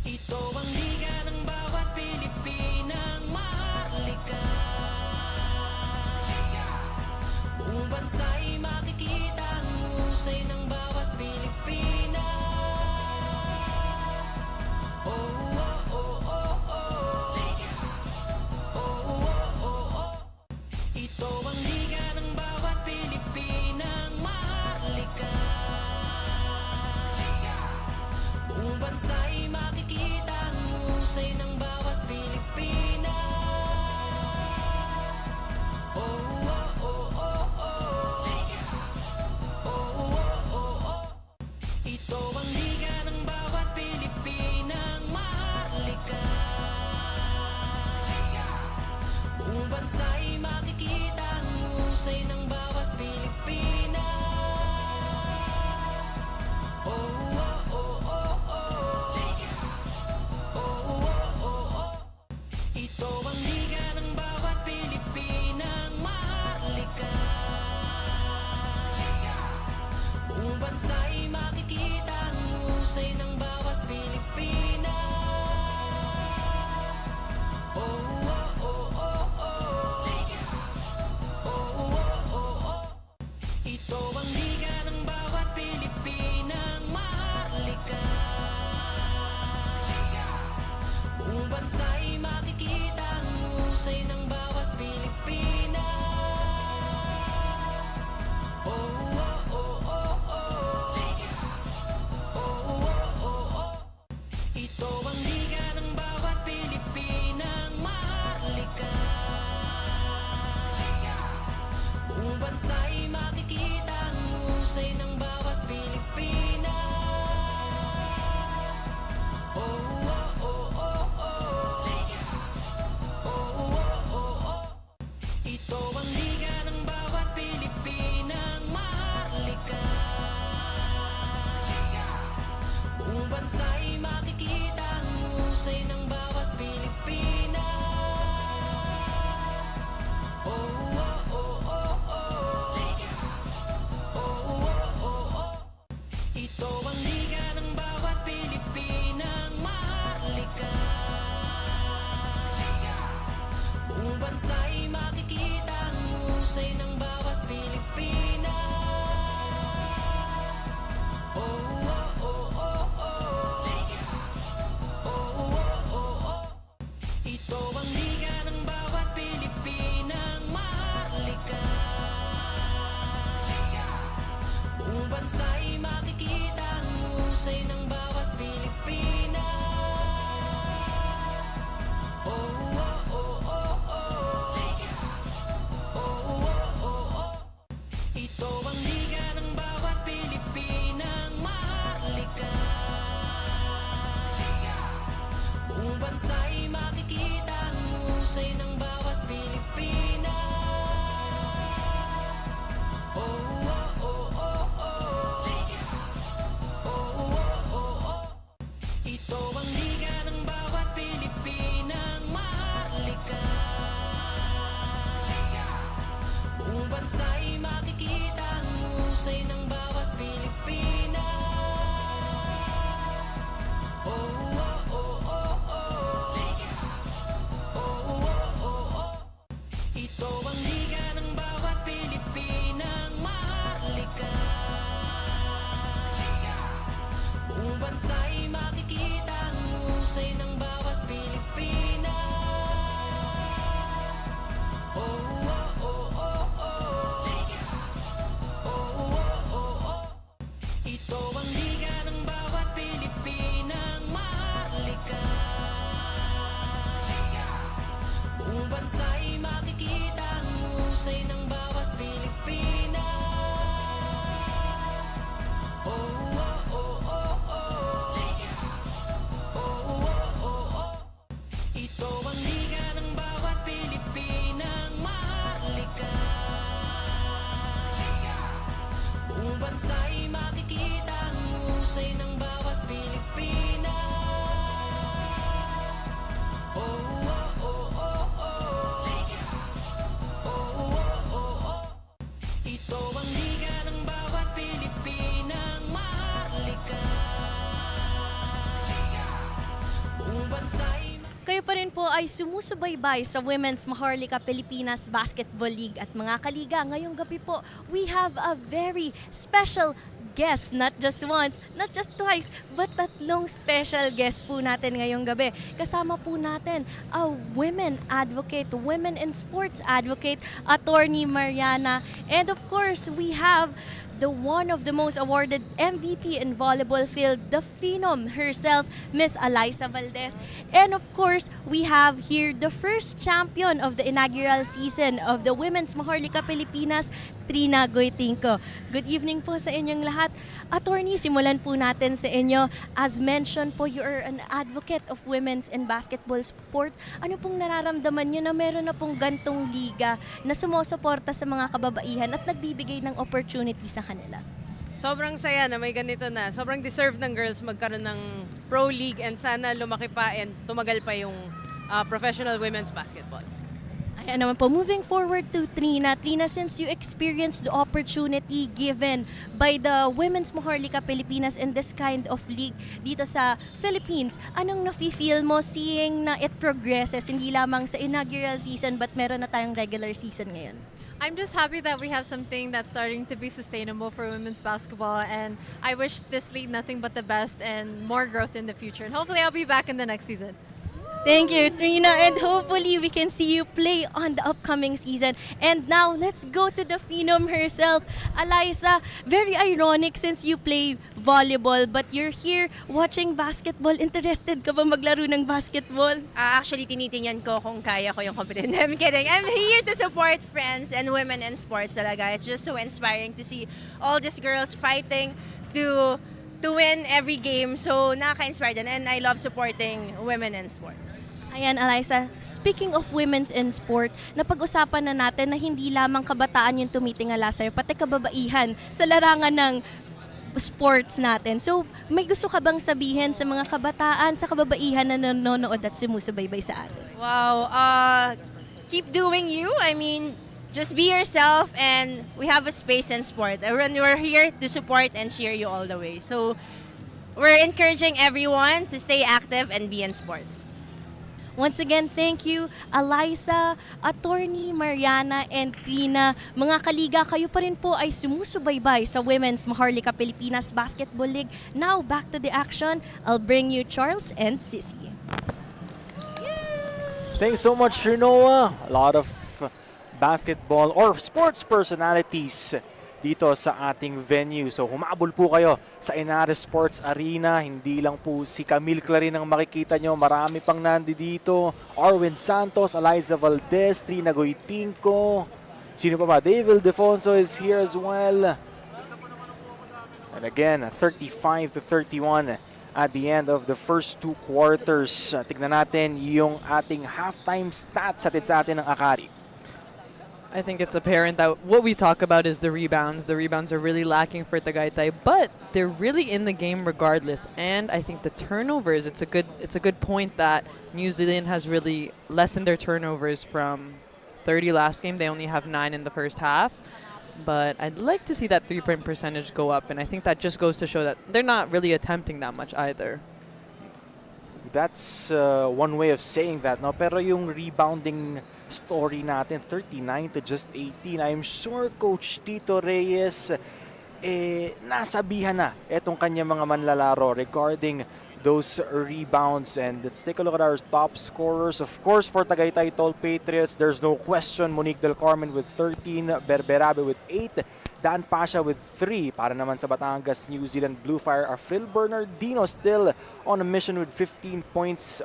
Ito ang liga ng bawat Pilipinang maharlika. Buong bansa'y makikita ang husay ng bawat Pilipina. Oh, oh, oh, oh, oh. Oh, oh, oh, oh. Ito ang liga ng bawat Pilipinang maharlika. Buong bansa'y makikita ang husay ng bawat Pilipina. Oh, oh, oh, oh, oh. Oh, oh, oh, oh. Ito ang liga ng bawat Pilipinang maharlika. Buong bansa'y makikita ang husay ng bawat Pilipina. Oh, oh, oh, oh, oh. Oh, oh, oh, oh. Ito ang liga ng bawat Pilipinang maharlika. Buong bansa'y makikita ang husay ng bawat Pilipina. Oh, oh, oh, oh, oh. Oh, oh, oh, Pilipina. Oh, oh, oh, oh, oh. Oh, oh, oh, oh. Ito ang liga ng bawat Pilipinang maharlika. Buong bansa'y makikita ang husay ng bawat Pilipina. Oh, oh, oh, oh, oh. Oh, oh, oh, oh. Ito ang liga ng bawat Pilipinang maharlika. Buong bansa'y makikita ang husay ng bawat Pilipina. Oh, oh, oh, oh, oh. Oh, oh, oh, oh. Ito ang liga ng bawat Pilipinang maharlika. Buong bansa'y makikita ang husay ng bawat Pilipina. Oh, oh, oh, oh, oh. Oh, oh, oh, oh. Ito ang liga ng bawat Pilipinang maharlika. Buong bansa'y makikita ang husay ng bawat Pilipina. Oh, oh, oh, oh, oh. Oh, oh, oh, oh. Ito ang liga ng bawat Pilipinang maharlika. Buong bansa'y makikita ang husay ng bawat Pilipina. Oh, oh, oh, oh, oh. Oh, oh, oh, oh. Ito ang liga ng bawat Pilipinang maharlika. Buong bansa'y makikita ang husay ng bawat Pilipina. Oh, oh, oh, oh, oh. Oh, oh, oh, oh. Ito ang liga ng bawat Pilipinang maharlika. Buong bansa'y makikita ang husay ng bawat Pilipina. Oh, oh, oh, oh, oh. Oh, oh, oh, oh. Ito ang liga ng bawat Pilipinang maharlika. Buong bansa'y Kayo pa rin po ay sumusubaybay sa Women's Maharlika Pilipinas Basketball League at mga kaliga. Ngayong gabi po, we have a very special guest. Not just once, not just twice, but tatlong special guests po natin ngayong gabi. Kasama po natin a women advocate, women in sports advocate, Attorney Mariana. And of course, we have the one of the most awarded MVP in volleyball field, the phenom herself, Miss Alyssa Valdez. And of course, we have here the first champion of the inaugural season of the Women's Maharlika Pilipinas, Trina Goitingco. Good evening po sa inyong lahat. Attorney, simulan po natin sa inyo. As mentioned po, you are an advocate of women's in basketball sport. Ano pong nararamdaman nyo na meron na pong gantong liga na sumusuporta sa mga kababaihan at nagbibigay ng opportunity sa kanila? Sobrang saya na may ganito na. Sobrang deserve ng girls magkaroon ng pro league and sana lumaki pa and tumagal pa yung professional women's basketball. Ayan naman po, moving forward to Trina. Trina, since you experienced the opportunity given by the Women's Maharlika Pilipinas in this kind of league dito sa Philippines, anong nafe-feel mo seeing na it progresses, hindi lamang sa inaugural season but meron na tayong regular season ngayon? I'm just happy that we have something that's starting to be sustainable for women's basketball, and I wish this league nothing but the best and more growth in the future. And hopefully I'll be back in the next season. Thank you, Trina, and hopefully we can see you play on the upcoming season. And now, let's go to the phenom herself, Alyssa. Very ironic since you play volleyball, but you're here watching basketball. Interested ka ba maglaro ng basketball? Actually, tinitingnan ko kung kaya ko yung competition. I'm kidding. I'm here to support friends and women in sports talaga. It's just so inspiring to see all these girls fighting to win every game. So, nakaka-inspire din. And I love supporting women in sports. Ayan, Alyssa, speaking of women's in sport, napag-usapan na natin na hindi lamang kabataan yung tumitingala sa'yo, pati kababaihan sa larangan ng sports natin. So, may gusto ka bang sabihin sa mga kabataan, sa kababaihan na nanonood at sumusubaybay sa atin? Wow. Keep doing you. I mean, just be yourself, and we have a space in sport. And we're here to support and cheer you all the way. So, we're encouraging everyone to stay active and be in sports. Once again, thank you, Eliza, Attorney Mariana, and Tina. Mga kaliga, kayo pa rin po ay sumusubaybay sa Women's Maharlika Pilipinas Basketball League. Now, back to the action. I'll bring you Charles and Sissy. Thanks so much, Rinoa. A lot of basketball or sports personalities dito sa ating venue. So humabol po kayo sa YNARES Sports Arena. Hindi lang po si Camille Clarin ang makikita nyo. Marami pang dito. Arwin Santos, Eliza Valdez, Trina Goitinco. Sino pa ba? David Defonso is here as well. And again, 35-31 at the end of the first 2 quarters. Tignan natin yung ating halftime stats sa atin ng Akari. I think it's apparent that what we talk about is the rebounds. The rebounds are really lacking for Tagaytay, but they're really in the game regardless. And I think the turnovers, it's a good point that New Zealand has really lessened their turnovers from 30 last game. They only have 9 in the first half. But I'd like to see that 3-point percentage go up, and I think that just goes to show that they're not really attempting that much either. That's one way of saying that, no? Pero yung rebounding story natin, 39 to just 18. I'm sure Coach Tito Reyes nasabihan na itong kanyang mga manlalaro regarding those rebounds. And let's take a look at our top scorers. Of course, for Tagaytay Tol Patriots, there's no question. Monique Del Carmen with 13, Berberabe with 8, Dan Pasha with 3. Para naman sa Batangas, New Zealand Bluefire, Afril Bernardino still on a mission with 15 points.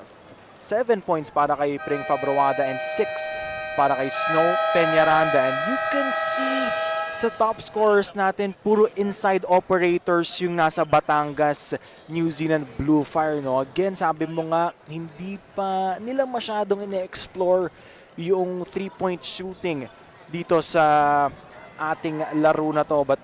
7 points para kay Pring Fabroada and 6 para kay Snow Peñaranda. And you can see sa top scorers natin, puro inside operators yung nasa Batangas, New Zealand Bluefire. No? Again, sabi mo nga, hindi pa nila masyadong ine-explore yung 3-point shooting dito sa ating laro na to. But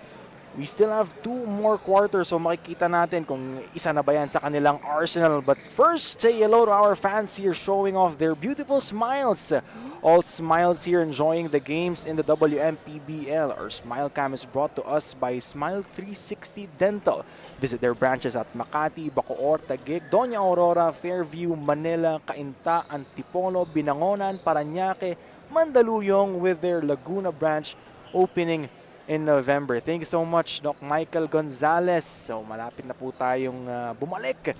we still have 2 more quarters, so makikita natin kung isa na ba yan sa kanilang arsenal. But first, say hello to our fans here showing off their beautiful smiles. All smiles here enjoying the games in the WMPBL. Our Smile Cam is brought to us by Smile 360 Dental. Visit their branches at Makati, Bacoor, Taguig, Doña Aurora, Fairview, Manila, Cainta, Antipolo, Binangonan, Parañaque, Mandaluyong, with their Laguna branch opening in November. Thank you so much, Doc Michael Gonzalez. So malapit na po tayong bumalik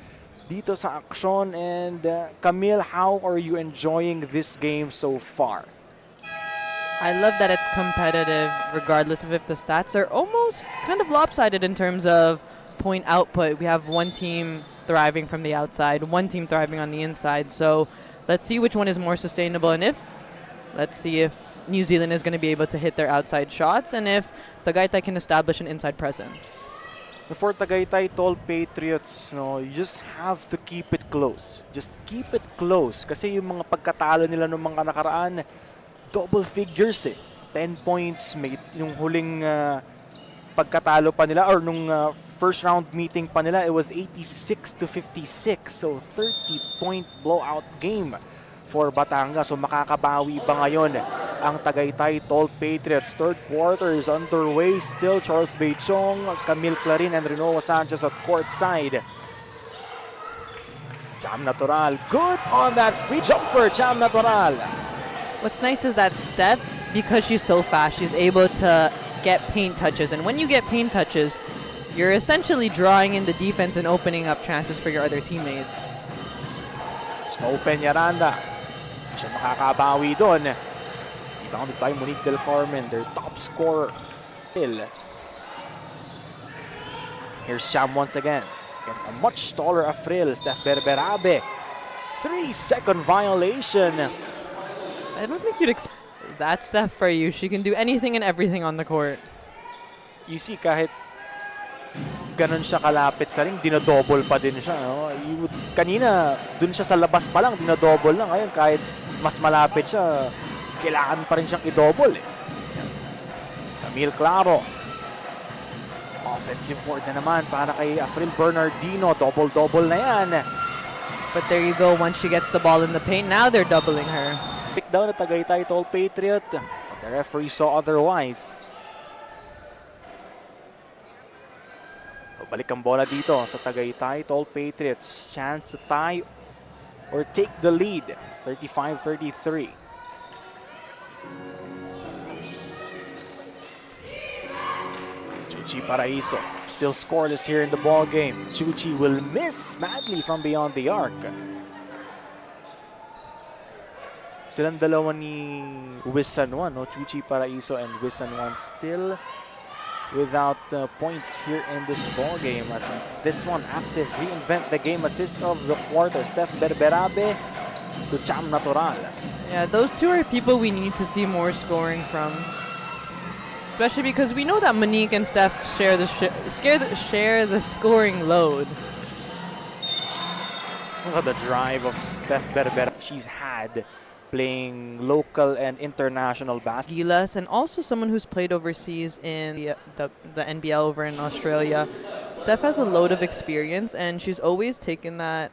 dito sa aksyon. And Camille, how are you enjoying this game so far? I love that it's competitive regardless of if the stats are almost kind of lopsided in terms of point output. We have one team thriving from the outside, one team thriving on the inside. So let's see which one is more sustainable, and let's see if New Zealand is going to be able to hit their outside shots, and if Tagaytay can establish an inside presence. For Tagaytay Tol Patriots, no, you just have to keep it close. Just keep it close. Kasi yung mga pagkatalo nila noong mga nakaraan, double figures eh. 10 points, may yung huling pagkatalo pa nila, or nung first round meeting pa nila, it was 86-56. So 30-point blowout game for Batangas. So makakabawi ba ngayon ang Tagaytay Tol Patriots? Third quarter is underway. Still Charles Beichong, Camille Clarin, and Renoa Sanchez at court side. Jam Natural, good on that free jumper, Jam Natural. What's nice is that Steph, because she's so fast, she's able to get paint touches. And when you get paint touches, you're essentially drawing in the defense and opening up chances for your other teammates. Snow Peñaranda, siya makakabawi doon. Rebounded by Monique Del Carmen, their top scorer. Here's Cham once again against a much taller Afril, Steph Berberabe. 3-second violation. I don't think you'd expect that Steph for you. She can do anything and everything on the court. You see, kahit ganun siya kalapit sa ring, dinodouble pa din siya. No? Kanina, dun siya sa labas pa lang, dinodouble na. Ngayon, kahit mas malapit siya, kailangan pa rin siyang i-double. Camille Claro. Offensive board na naman para kay April Bernardino. Double-double na yan. But there you go, once she gets the ball in the paint, now they're doubling her. Pick down na Tagaytay Tol Patriot. The referee saw otherwise. Balik ang bola dito sa Tagaytay Tol Patriots. Chance to tie or take the lead. 35-33. Chuchi Paraiso still scoreless here in the ball game. Chuchi will miss madly from beyond the arc. Silang dalawa ni Wisan Juan, no? Chuchi Paraiso and Wisan Juan still without points here in this ball game. I think this one active reinvent the game assist of the quarter. Steph Berberabe to Cham Natural. Yeah, those two are people we need to see more scoring from. Especially because we know that Monique and Steph share the scoring load. Look at the drive of Steph Berberabe she's had playing local and international basketball. Gilas, and also someone who's played overseas in the NBL over in Australia. Steph has a load of experience, and she's always taken that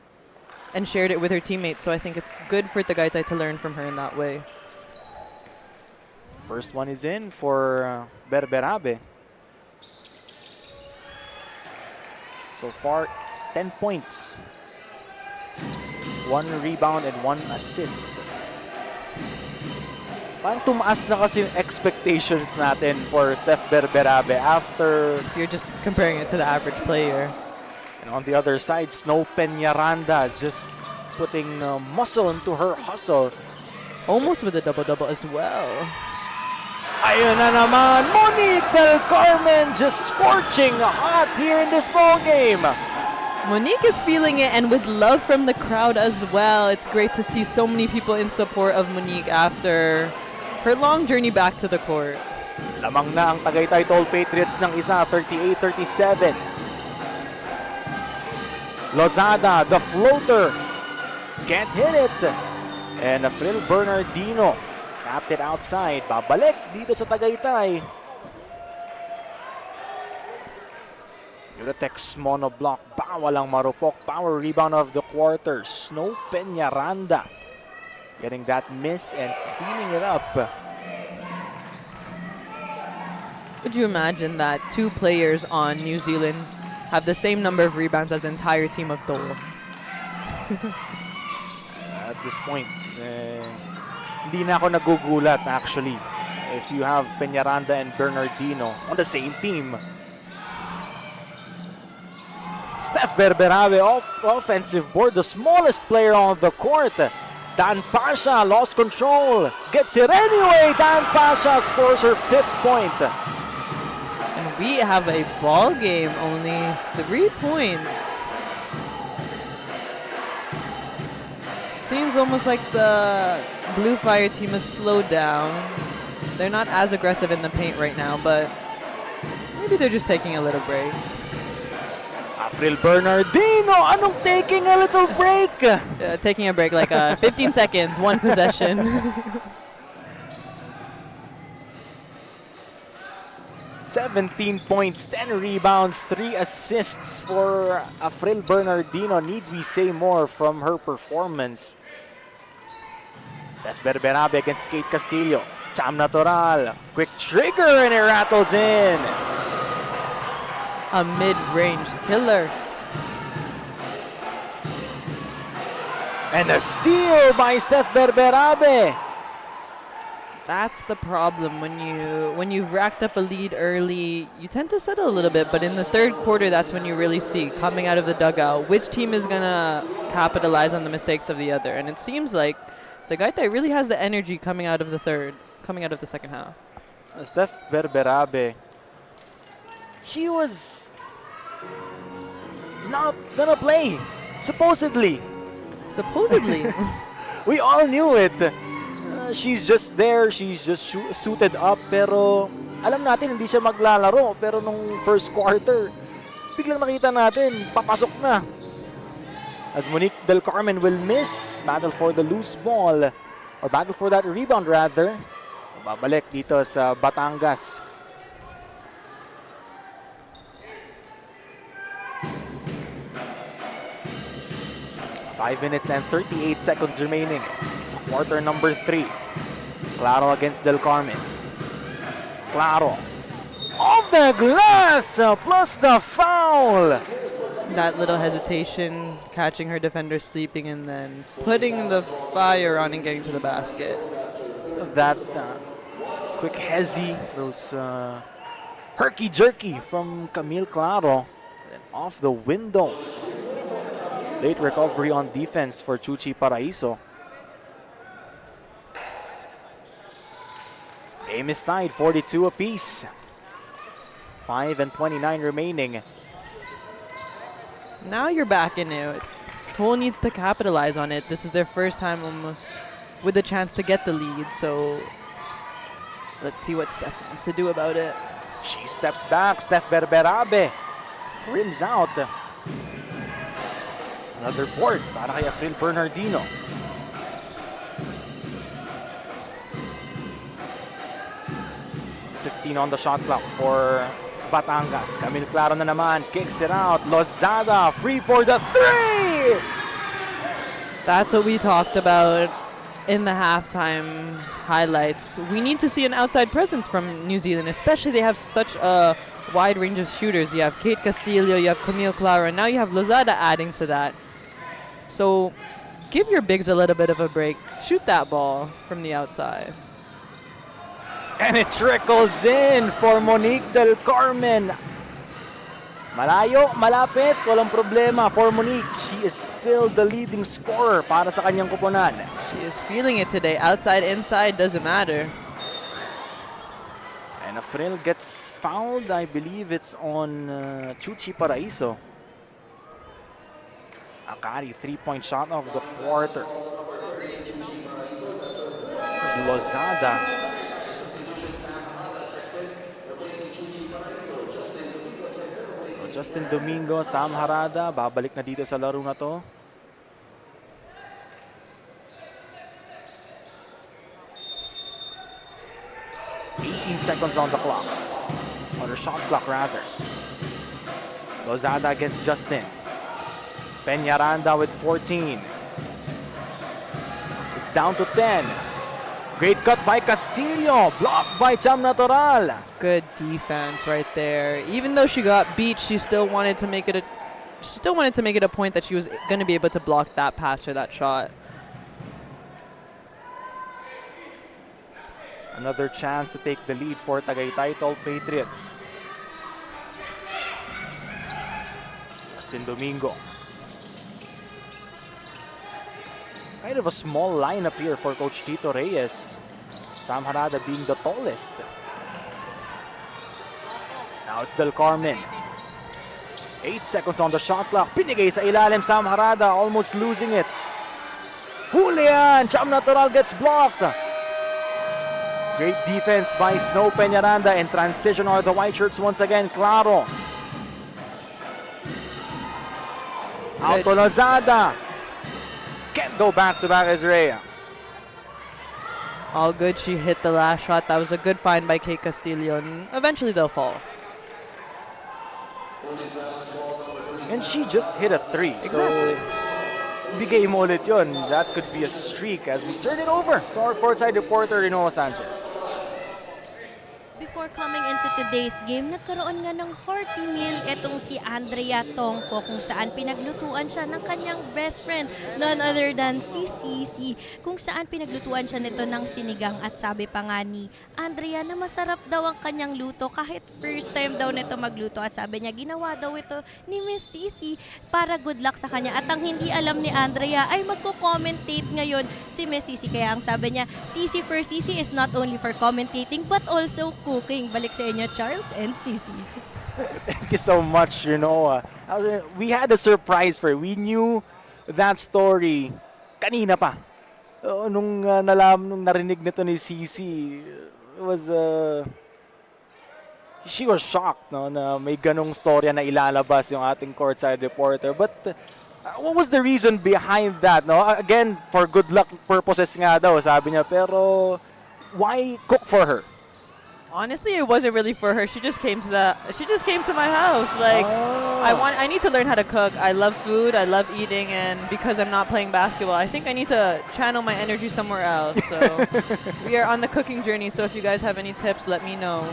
and shared it with her teammates. So I think it's good for Tagaytay to learn from her in that way. First one is in for Berberabe. So far, 10 points. 1 rebound and 1 assist. Parang tumaas na kasi yung expectations natin for Steph Berberabe after... You're just comparing it to the average player. And on the other side, Snow Peñaranda just putting muscle into her hustle. Almost with a double-double as well. Ayun na naman, Monique Del Carmen just scorching hot here in this ball game. Monique is feeling it, and with love from the crowd as well. It's great to see so many people in support of Monique after her long journey back to the court. Lamang na ang Tagaytay Tol Patriots ng isa, 38-37. Lozada, the floater, can't hit it. And April Bernardino tapped it outside. Babalik dito sa Tagaytay. Uratex monoblock. Bawal ang marupok. Power rebound of the quarter. Snow Peñaranda getting that miss and cleaning it up. Could you imagine that 2 players on New Zealand have the same number of rebounds as the entire team of Tol? At this point, hindi na ako nagugulat actually if you have Peñaranda and Bernardino on the same team. Steph Berberabe off offensive board, the smallest player on the court. Dan Pasha lost control, gets it anyway. Dan Pasha scores her 5th point. And we have a ball game, only 3 points. Seems almost like the Bluefire team has slowed down. They're not as aggressive in the paint right now, but maybe they're just taking a little break. April Bernardino, anong taking a little break? Taking a break, like 15 seconds, 1 possession. "17 points, 10 rebounds, 3 assists for April Bernardino. Need we say more from her performance? Steph Berberabe against Kate Castillo. Cham Natural, quick trigger and it rattles in. A mid-range killer. And a steal by Steph Berberabe. That's the problem when you've racked up a lead early, you tend to settle a little bit, but in the 3rd quarter, that's when you really see coming out of the dugout which team is gonna capitalize on the mistakes of the other. And it seems like the Tagaytay really has the energy coming out of the 2nd half. Steph Berberabe, she was not gonna play, supposedly. Supposedly. We all knew it. She's just there, she's just suited up, pero alam natin hindi siya maglalaro. Pero nung 1st quarter, biglang nakita natin, papasok na. As Monique Del Carmen will miss, battle for the loose ball, or battle for that rebound rather. Babalik dito sa Batangas. 5 minutes and 38 seconds remaining. It's quarter number 3. Claro against Del Carmen. Claro. Off the glass! Plus the foul! That little hesitation, catching her defender sleeping, and then putting the fire on and getting to the basket. That quick hezzy, those herky-jerky from Camille Claro. And off the window. Late recovery on defense for Chuchi Paraiso. Game is tied, 42 apiece. 5 and 29 remaining. Now you're back in it. Tol needs to capitalize on it. This is their first time almost with the chance to get the lead, so let's see what Steph wants to do about it. She steps back, Steph Berberabe. Rims out. Another board para kay April Bernardino. $15 on the shot clock for Batangas. Camille Claro na naman, kicks it out. Lozada, free for the 3! That's what we talked about in the halftime highlights. We need to see an outside presence from New Zealand, especially they have such a wide range of shooters. You have Kate Castillo, you have Camille Claro, and now you have Lozada adding to that. So give your bigs a little bit of a break. Shoot that ball from the outside. And it trickles in for Monique Del Carmen. Malayo, malapit, walang problema for Monique. She is still the leading scorer para sa kanyang kuponan. She is feeling it today. Outside, inside, doesn't matter. And April gets fouled. I believe it's on Chuchi Paraiso. Akari, 3-point shot of the quarter. It's Lozada. Justin Domingo, Sam Harada, babalik na dito sa laro na to. Seconds on the clock, or the shot clock rather. Lozada against Justin. Peñaranda with 14. It's down to 10. Great cut by Castillo, blocked by Cham Natural. Good defense right there. Even though she got beat, she still wanted to make it a point that she was going to be able to block that pass or that shot. Another chance to take the lead for Tagaytay Tol Patriots. Justin Domingo. Kind of a small lineup here for Coach Tito Reyes. Sam Harada being the tallest. Now it's Del Carmen. 8 seconds on the shot clock. Pinigay sa ilalim, Sam Harada almost losing it. Julian, Cham Natural gets blocked. Great defense by Snow Peñaranda, and transition are the white shirts once again. Claro. Out to Lozada. Can't go back-to-back Ezrea. All good. She hit the last shot. That was a good find by Kate Castillo, and eventually they'll fall. And she just hit a 3. Exactly. So, bigay mo ulit yun. That could be a streak as we turn it over to our courtside reporter, Rinoa Sanchez. Before coming into today's game, nagkaroon nga ng hearty meal itong si Andrea Tongco, kung saan pinaglutuan siya ng kanyang best friend, none other than si Sisi, kung saan pinaglutuan siya nito ng sinigang, at sabi pa nga ni Andrea na masarap daw ang kanyang luto kahit first time daw nito magluto, at sabi niya ginawa daw ito ni Miss Sisi para good luck sa kanya, at ang hindi alam ni Andrea ay magko-commentate ngayon si Miss Sisi, kaya ang sabi niya, Sisi for Sisi is not only for commentating but also cooking. Balik sa inyo, Charles and Sisi. Thank you so much, Rinoa. We had a surprise for her. We knew that story kanina pa. Nung narinig nito ni Sisi, it was she was shocked, no, na may ganong storya na ilalabas yung ating courtside reporter. But what was the reason behind that? No, again, for good luck purposes nga daw, sabi niya. Pero why cook for her? Honestly, it wasn't really for her. She just came to my house. Like, I need to learn how to cook. I love food. I love eating, and because I'm not playing basketball, I think I need to channel my energy somewhere else. So we are on the cooking journey. So if you guys have any tips, let me know.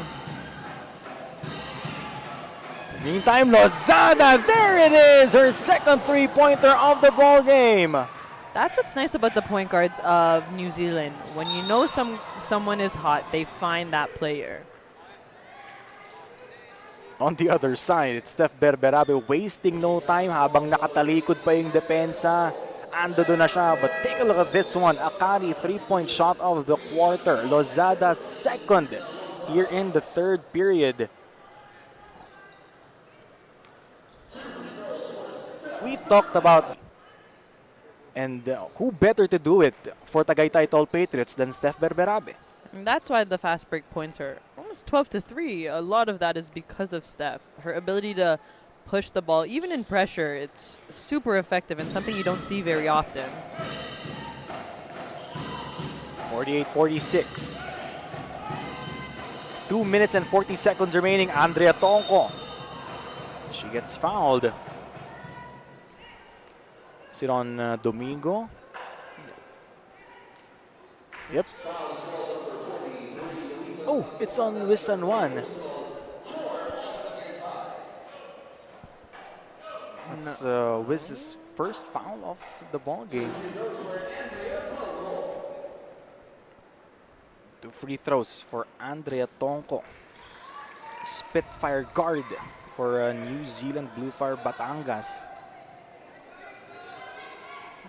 Meantime, Lozada, there it is, her second three-pointer of the ball game. That's what's nice about the point guards of New Zealand. When you know someone is hot, they find that player. On the other side, it's Steph Berberabe wasting no time habang nakatalikod pa yung depensa. Ando doon na siya, but take a look at this one. Akari, three-point shot of the quarter. Lozada, second here in the third period. We talked about, and who better to do it for Tagaytay Tol Patriots than Steph Berberabe? And that's why the fast break points are almost 12-3. A lot of that is because of Steph. Her ability to push the ball, even in pressure, it's super effective and something you don't see very often. 48-46. 2 minutes and 40 seconds remaining. Andrea Tonko. She gets fouled. Is it on Domingo? Yep. Oh, it's on Wiz San Juan. That's Wiz's first foul of the ball game. 2 free throws for Andrea Tonko. Spitfire guard for New Zealand Bluefire Batangas.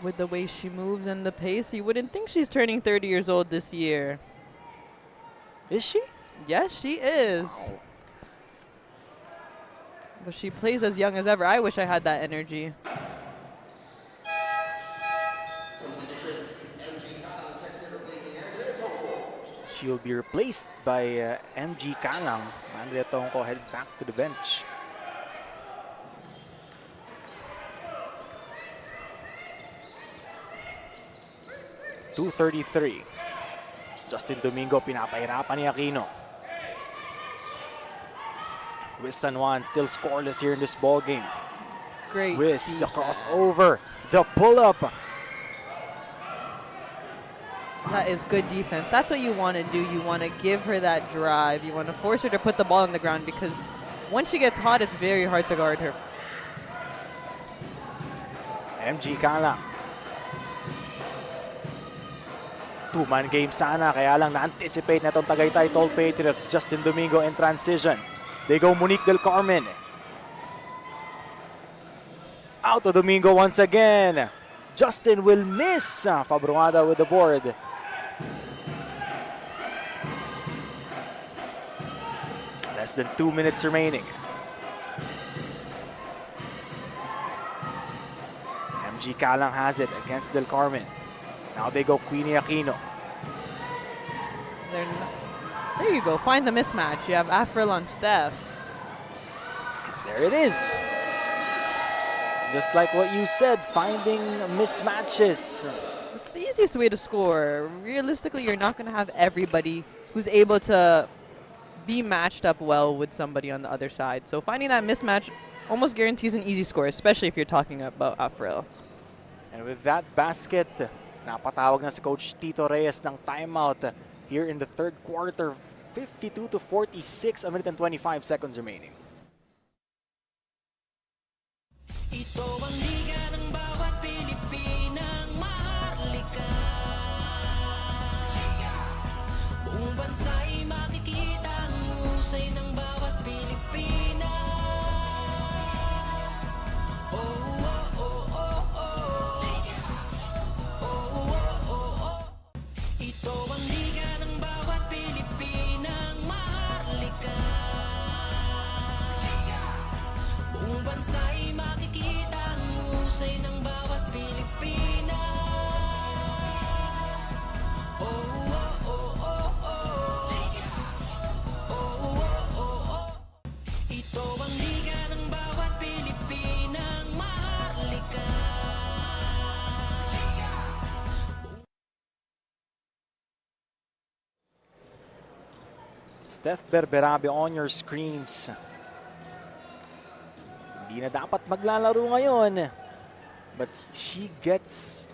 With the way she moves and the pace, you wouldn't think she's turning 30 years old this year. Is she? Yes, she is. Wow. But she plays as young as ever. I wish I had that energy. She'll be replaced by MG Kalang. Andrea Tonko head back to the bench. .233. Justin Domingo pinapahirapan ni Aquino. Wiz San Juan still scoreless here in this ball game. Great. Wiz, the crossover, the pull-up. That is good defense. That's what you want to do. You want to give her that drive. You want to force her to put the ball on the ground because once she gets hot, it's very hard to guard her. MG Kalang. Two-man game sana, kaya lang na-anticipate na itong Tagaytay Tol Patriots. Justin Domingo in transition. They go Monique Del Carmen. Out to Domingo once again. Justin will miss. Fabruada with the board. Less than 2 minutes remaining. MG Kalang has it against Del Carmen. Now they go Queenie Aquino. There you go. Find the mismatch. You have Afril on Steph. There it is. Just like what you said, finding mismatches. It's the easiest way to score. Realistically, you're not going to have everybody who's able to be matched up well with somebody on the other side. So finding that mismatch almost guarantees an easy score, especially if you're talking about Afril. And with that basket, napatawag na si Coach Tito Reyes ng timeout here in the third quarter. 52-46, a minute and 25 seconds remaining. Ito ang liga ng bawat Pilipinang maharlika. Buong bansa'y makikita ang husay ng bawat Pilipina. Oh, oh, oh, oh, oh. Oh, oh, oh, oh. Ito ang liga ng bawat Pilipinang maharlika. Buong bansa'y makikita ang Steph Berberabe on your screens. Hindi na dapat maglalaro ngayon. But she gets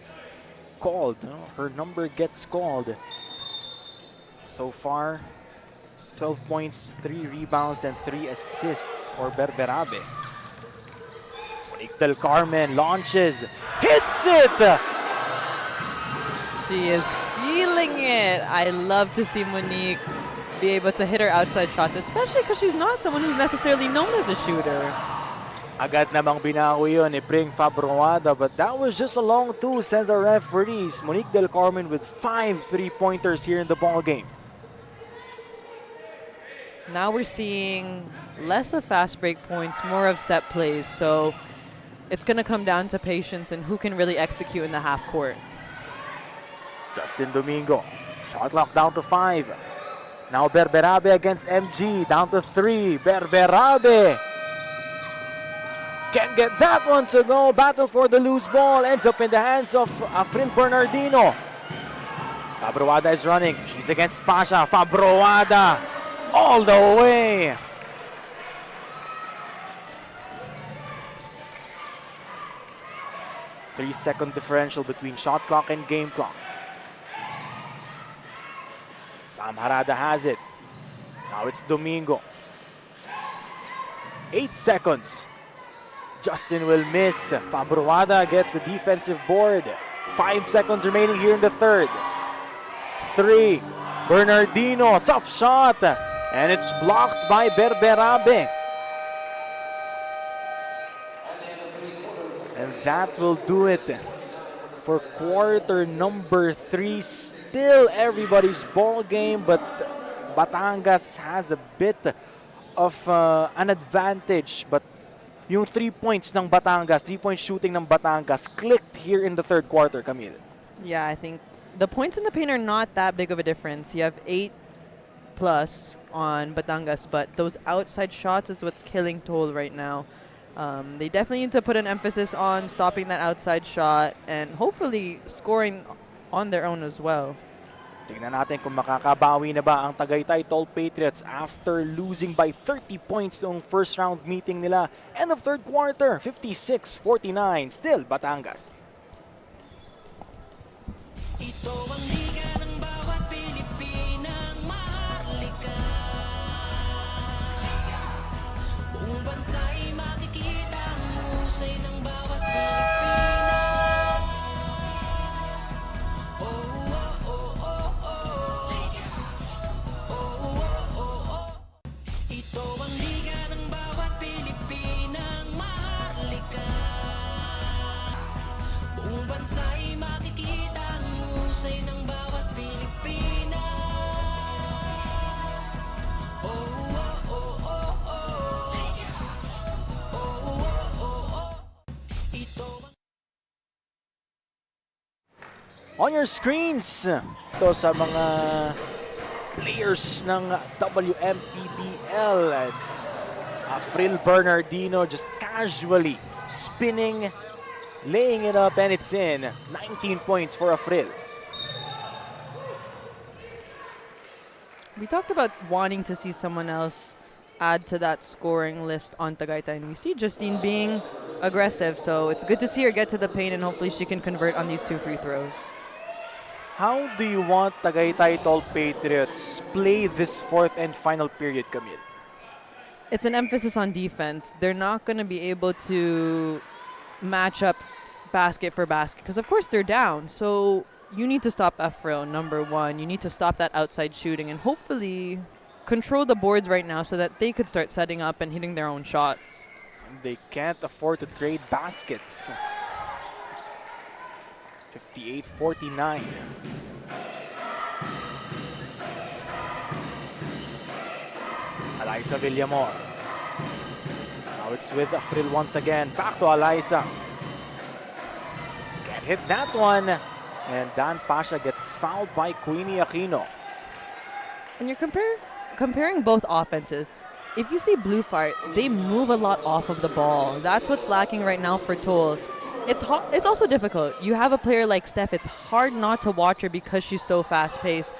called. Her number gets called. So far, 12 points, 3 rebounds, and 3 assists for Berberabe. Monique Del Carmen launches, hits it! She is feeling it. I love to see Monique be able to hit her outside shots, especially because she's not someone who's necessarily known as a shooter. Agad namang binawi yun ni Pring Fabroada, but that was just a long two, says our referees. Monique Del Carmen with 5 3-pointers here in the ball game. Now we're seeing less of fast break points, more of set plays. So it's going to come down to patience and who can really execute in the half court. Justin Domingo, shot clock down to 5. Now Berberabe against MG, down to 3. Berberabe can't get that one to go. Battle for the loose ball, ends up in the hands of Afril Bernardino. Fabroada is running, she's against Pasha. Fabroada all the way. Three-second differential between shot clock and game clock. Sam Harada has it. Now it's Domingo. 8 seconds. Justin will miss. Fabroada gets a defensive board. 5 seconds remaining here in the third. 3. Bernardino, tough shot. And it's blocked by Berberabe. And that will do it for quarter number 3. Still everybody's ball game, but Batangas has a bit of an advantage. But yung 3 points ng Batangas, 3-point shooting ng Batangas clicked here in the third quarter, Camille. Yeah, I think the points in the paint are not that big of a difference. You have 8 plus on Batangas, but those outside shots is what's killing Tol right now. They definitely need to put an emphasis on stopping that outside shot and hopefully scoring on their own as well. Tingnan natin kung makakabawi na ba ang Tagaytay Tol Patriots after losing by 30 points noong first round meeting nila. End of third quarter, 56-49, still Batangas. Ito ang liga ng bawat Pilipinang maharlika. Buong bansa'y makikita ang husay ng bawat Pilipina. Oh, oh, oh, oh, oh. Oh, oh, oh, oh. Ito ang liga ng bawat Pilipinang maharlika. Buong bansa'y makikita ang husay ng bawat Pilipina. Oh, oh, oh, oh, oh. Oh, oh, oh, oh. Ito ang On your screens, ito sa mga players ng WMPBL. Afril Bernardino just casually spinning, laying it up, and it's in. 19 points for Afril. We talked about wanting to see someone else add to that scoring list on Tagaytay, and we see Justine being aggressive, so it's good to see her get to the paint and hopefully she can convert on these 2 free throws. How do you want Tagaytay Tol Patriots play this fourth and final period, Camille? It's an emphasis on defense. They're not going to be able to match up basket for basket because, of course, they're down. So you need to stop Afril, number 1. You need to stop that outside shooting and hopefully control the boards right now so that they could start setting up and hitting their own shots. They can't afford to trade baskets. 58-49. Eliza Villamor. Now it's with Afril once again. Back to Eliza. Can't hit that one. And Dan Pasha gets fouled by Queenie Aquino. And you're comparing both offenses. If you see Bluefire, they move a lot off of the ball. That's what's lacking right now for Tol. It's also difficult. You have a player like Steph. It's hard not to watch her because she's so fast-paced.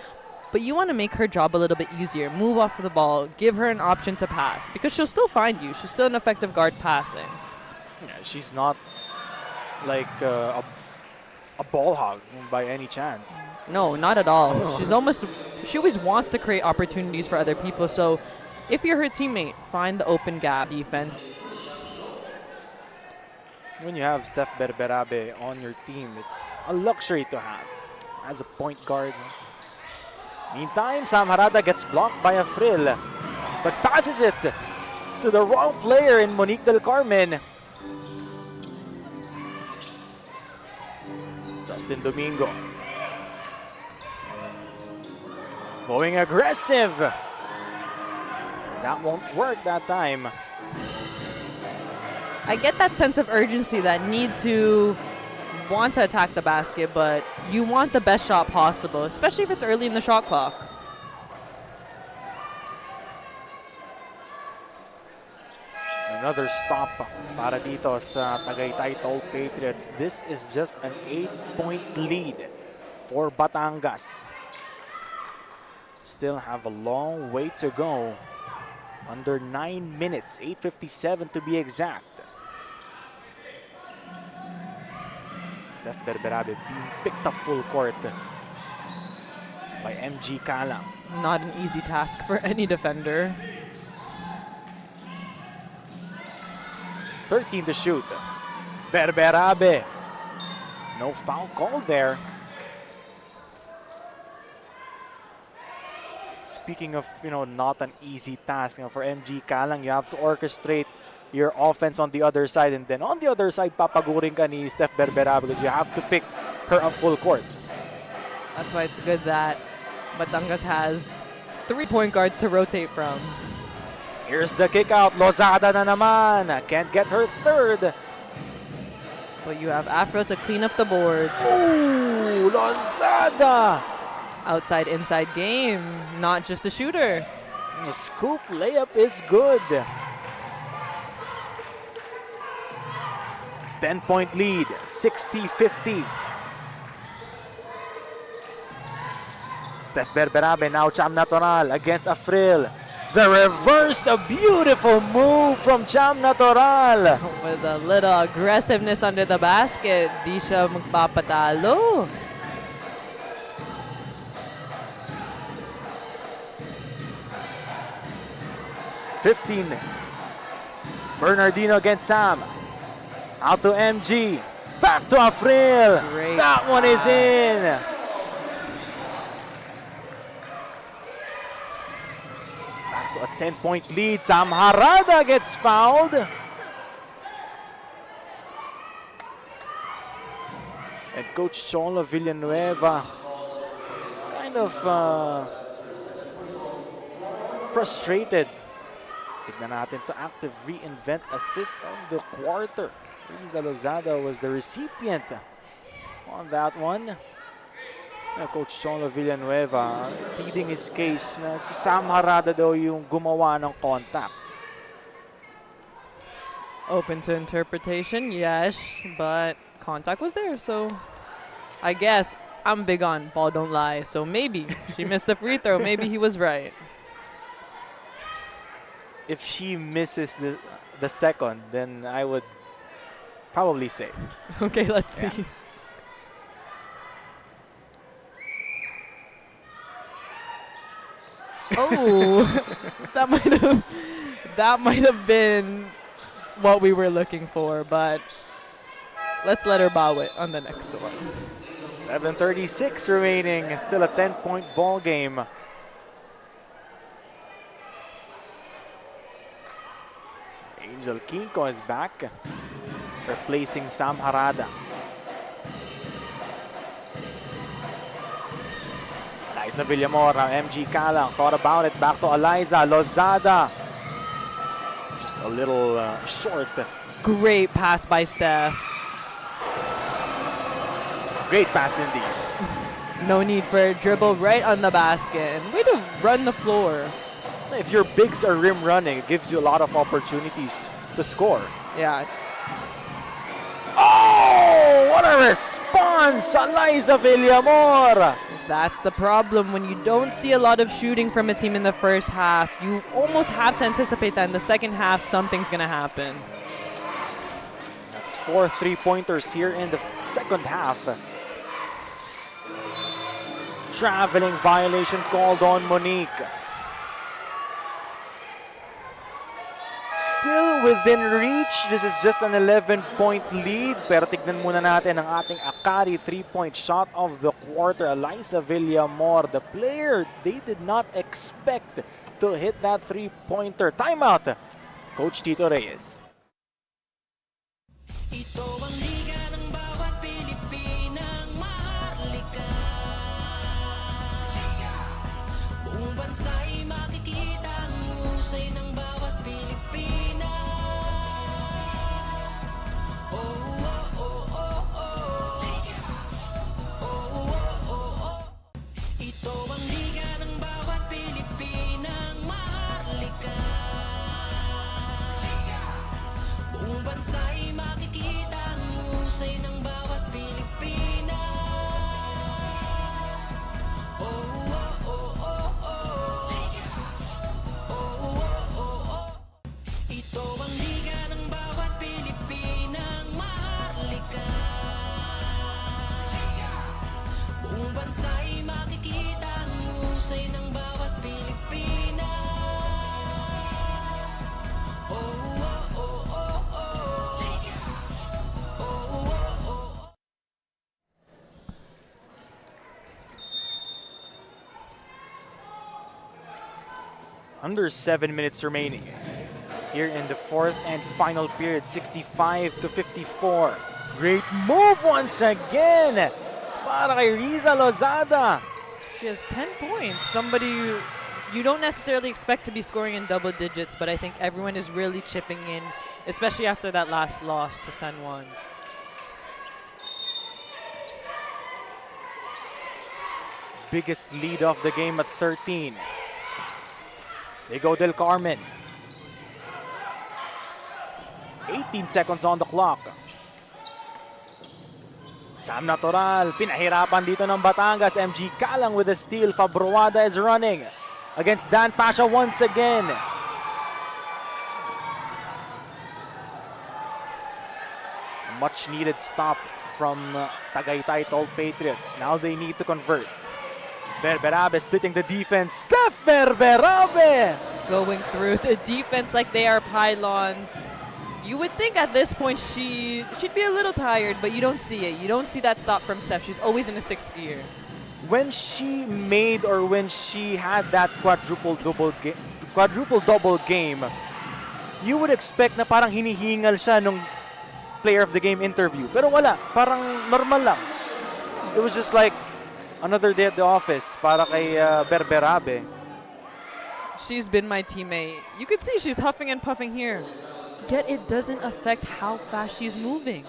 but you want to make her job a little bit easier. Move off of the ball, give her an option to pass, because she'll still find you. She's still an effective guard passing. Yeah, she's not like a ball hog by any chance. No, not at all. She always wants to create opportunities for other people. So if you're her teammate, find the open gap defense. When you have Steph Berberabe on your team, it's a luxury to have as a point guard. Meantime, Sam Harada gets blocked by a frill, but passes it to the wrong player in Monique Del Carmen. Justin Domingo. Going aggressive. That won't work that time. I get that sense of urgency, that need to want to attack the basket, but you want the best shot possible, especially if it's early in the shot clock. Another stop para dito sa Tagaytay Tol Patriots. This is just an 8-point lead for Batangas. Still have a long way to go. Under 9 minutes, 8:57 to be exact. Steph Berberabe being picked up full court by MG Kalang. Not an easy task for any defender. 13 to shoot. Berberabe. No foul call there. Speaking of, not an easy task, for MG Kalang, you have to orchestrate your offense on the other side, and then on the other side, papagurin ka ni Steph Berberabe because you have to pick her up full court. That's why it's good that Batangas has 3 point guards to rotate from. Here's the kick out. Lozada na naman. Can't get her third. But you have Afro to clean up the boards. Ooh, Lozada. Outside, inside game, not just a shooter. The scoop layup is good. 10-point lead, 60-50. Steph Berberabe now Cham Natural against Afril. The reverse, a beautiful move from Cham Natural. With a little aggressiveness under the basket, di siya magpapatalo. Bernardino against Sam. Out to MG. Back to Afril. Great That one is in. Back to a 10-point lead. Sam Harada gets fouled. And Coach Cholo Villanueva kind of frustrated. Tignan natin to active reinvent assist of the quarter. Riza Lozada was the recipient on that one. Coach Cholo Villanueva pleading his case na si Sam Harada daw yung gumawa ng contact. Open to interpretation, yes, but contact was there, so I guess I'm big on ball don't lie, so maybe she missed the free throw, maybe he was right. If she misses the second, then I would probably say. Okay, let's see. Oh, that might have been what we were looking for, but let's let her bow it on the next one. 7:36 remaining, still a 10-point ball game. Angel Kinko is back, replacing Sam Harada. Eliza Villamora, MG Kalang, thought about it, back to Eliza, Lozada. Just a little short. Great pass by Steph. Great pass indeed. No need for a dribble, right on the basket. And way to run the floor. If your bigs are rim running, it gives you a lot of opportunities to score. Yeah. Oh, what a response! Eliza Villamor! That's the problem. When you don't see a lot of shooting from a team in the first half, you almost have to anticipate that in the second half something's going to happen. That's 4 3-pointers here in the second half. Traveling violation called on Monique. Still within reach. This is just an 11-point lead. Pero tignan muna natin ang ating Akari 3-point shot of the quarter. Eliza Villamor, the player they did not expect to hit that 3-pointer. Timeout, Coach Tito Reyes. Ito ang liga ng bawat Pilipinang maharlika. Buong bansa'y makikita ang husay ng bawat Pilipina. Oh, oh, oh, oh, oh. Oh, oh, oh, oh. Ito ang liga ng bawat Pilipinang maharlika. Buong bansa'y makikita ang husay ng bawat Pilipina. Oh, oh, oh, oh, oh. Oh, oh, oh, oh. Ito ang liga ng bawat Pilipinang maharlika. Buong bansa'y makikita ang husay ng bawat Pilipina. Oh, oh, oh, oh, oh. Oh, oh, oh. Under 7 minutes remaining here in the fourth and final period. 65-54. Great move once again para kay Riza Lozada. She has 10 points. Somebody you don't necessarily expect to be scoring in double digits, but I think everyone is really chipping in, especially after that last loss to San Juan. Biggest lead of the game at 13. They go Del Carmen. 18 seconds on the clock. Jam natural. Pinahirapan dito ng Batangas. MG Kalang with a steal. Fabruada is running against Dan Pasha once again. A much needed stop from Tagaytay Tol Patriots. Now they need to convert. Berberabe splitting the defense. Steph Berberabe! Going through the defense like they are pylons. You would think at this point she'd be a little tired, but you don't see it. You don't see that stop from Steph. She's always in the 6th gear. When she made or when she had that quadruple double game, you would expect na parang hinihingal siya nung player of the game interview. Pero wala, parang normal lang. It was just like another day at the office para kay Berberabe. She's been my teammate. You could see she's huffing and puffing here. Yet it doesn't affect how fast she's moving.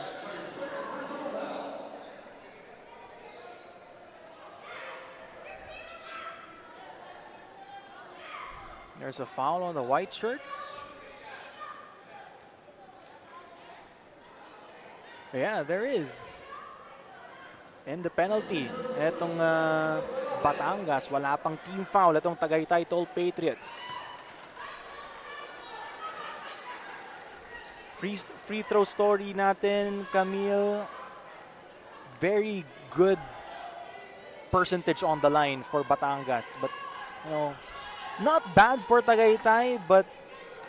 There's a foul on the white shirts. Yeah, there is. And the penalty. Etong Batangas, wala pang team foul. Etong Tagaytay Tol Patriots. Free throw story natin, Camille. Very good percentage on the line for Batangas. But, you know, not bad for Tagaytay, but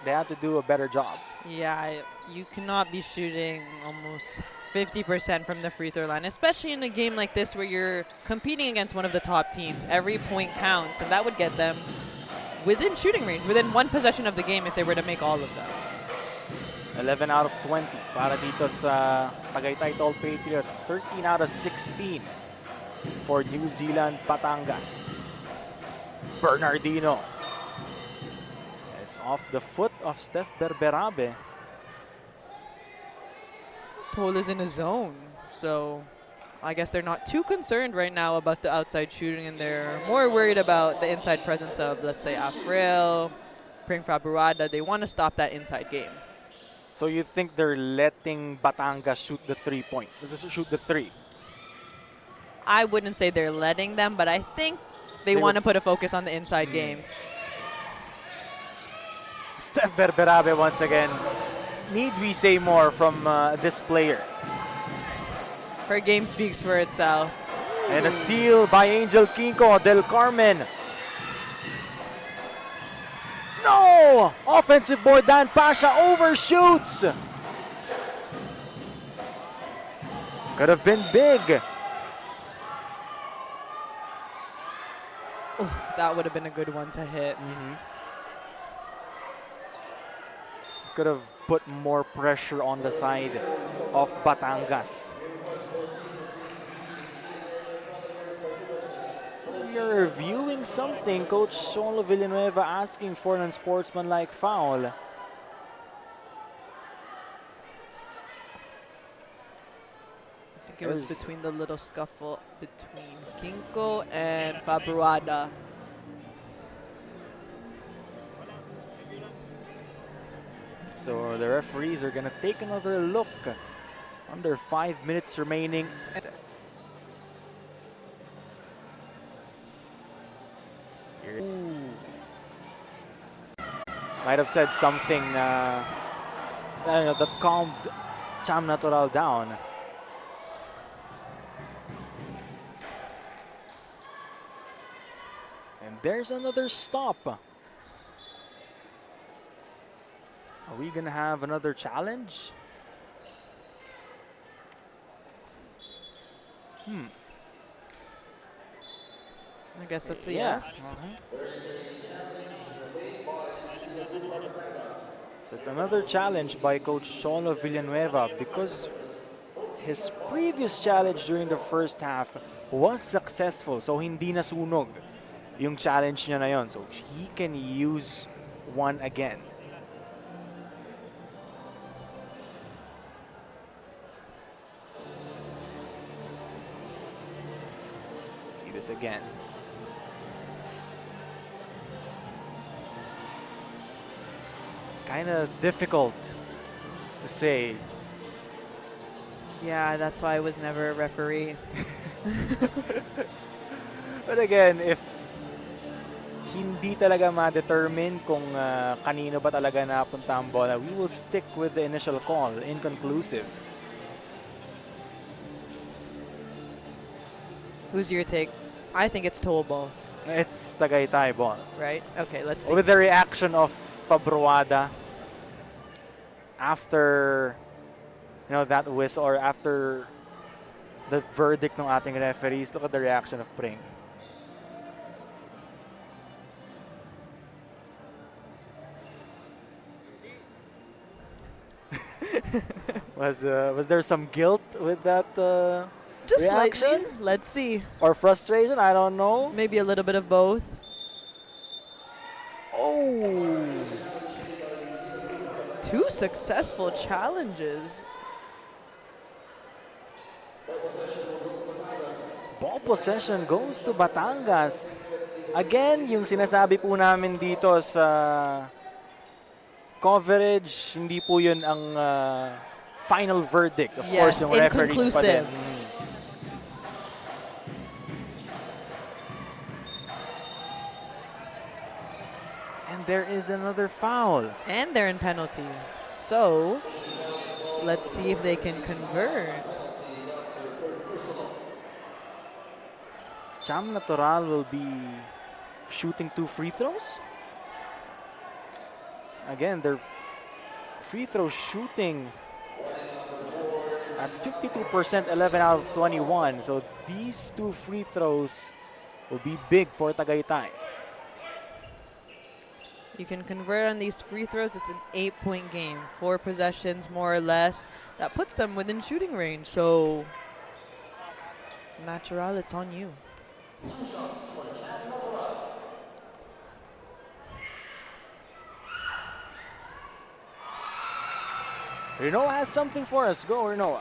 they have to do a better job. Yeah, you cannot be shooting almost 50% from the free throw line, especially in a game like this where you're competing against one of the top teams. Every point counts, and that would get them within shooting range, within one possession of the game if they were to make all of them. 11 out of 20 para dito sa Tagaytay Tol Patriots. 13 out of 16 for New Zealand Batangas. Bernardino. It's off the foot of Steph Berberabe. Tol is in a zone, so I guess they're not too concerned right now about the outside shooting, and they're more worried about the inside presence of, let's say, Afril, Pring Faburada. They want to stop that inside game. So you think they're letting Batangas shoot the 3-point? Shoot the 3? I wouldn't say they're letting them, but I think they want to put a focus on the inside game. Steph Berberabe once again. Need we say more from this player? Her game speaks for itself. And a steal by Angel Kinko del Carmen. No! Offensive board, Dan Pasha overshoots. Could have been big. Oof, that would have been a good one to hit. Could have put more pressure on the side of Batangas. We are reviewing something. Coach Cholo Villanueva asking for an unsportsmanlike foul. I think it was between the little scuffle between Kinko and Fabruada. So the referees are gonna take another look. Under 5 minutes remaining. Ooh. Might have said something that calmed Cham Natural down. And there's another stop. Are we gonna have another challenge? I guess that's a yes. So it's another challenge by Coach Cholo Villanueva because his previous challenge during the first half was successful. So hindi nasunog yung challenge niya na yon. So he can use one again. See this again. Kind of difficult to say. Yeah, that's why I was never a referee. But again, if hindi talaga ma-determine kung kanino ba talaga napunta ang bola, we will stick with the initial call, inconclusive. Who's your take? I think it's toe ball, It's Tagaytay ball. right? Okay, let's see. With the reaction of Fabruada after that whistle or after the verdict ng ating referees, look at the reaction of Pring. Was there some guilt with that Just reaction? slightly. Let's see. Or frustration? I don't know. Maybe a little bit of both. Oh! Two successful challenges. Ball possession goes to Batangas. Again, yung sinasabi po namin dito sa coverage, hindi po yun ang final verdict. Of Yes, course, yung referees pa din. inconclusive. And there is another foul. And they're in penalty. So, let's see if they can convert. Cham Natural will be shooting 2 free throws. Again, their free throw shooting at 52%, 11 out of 21. So these 2 free throws will be big for Tagaytay. You can convert on these free throws. It's an 8-point game. 4 possessions, more or less. That puts them within shooting range. So, Natural, it's on you. Renoa has something for us. Go, Renoa.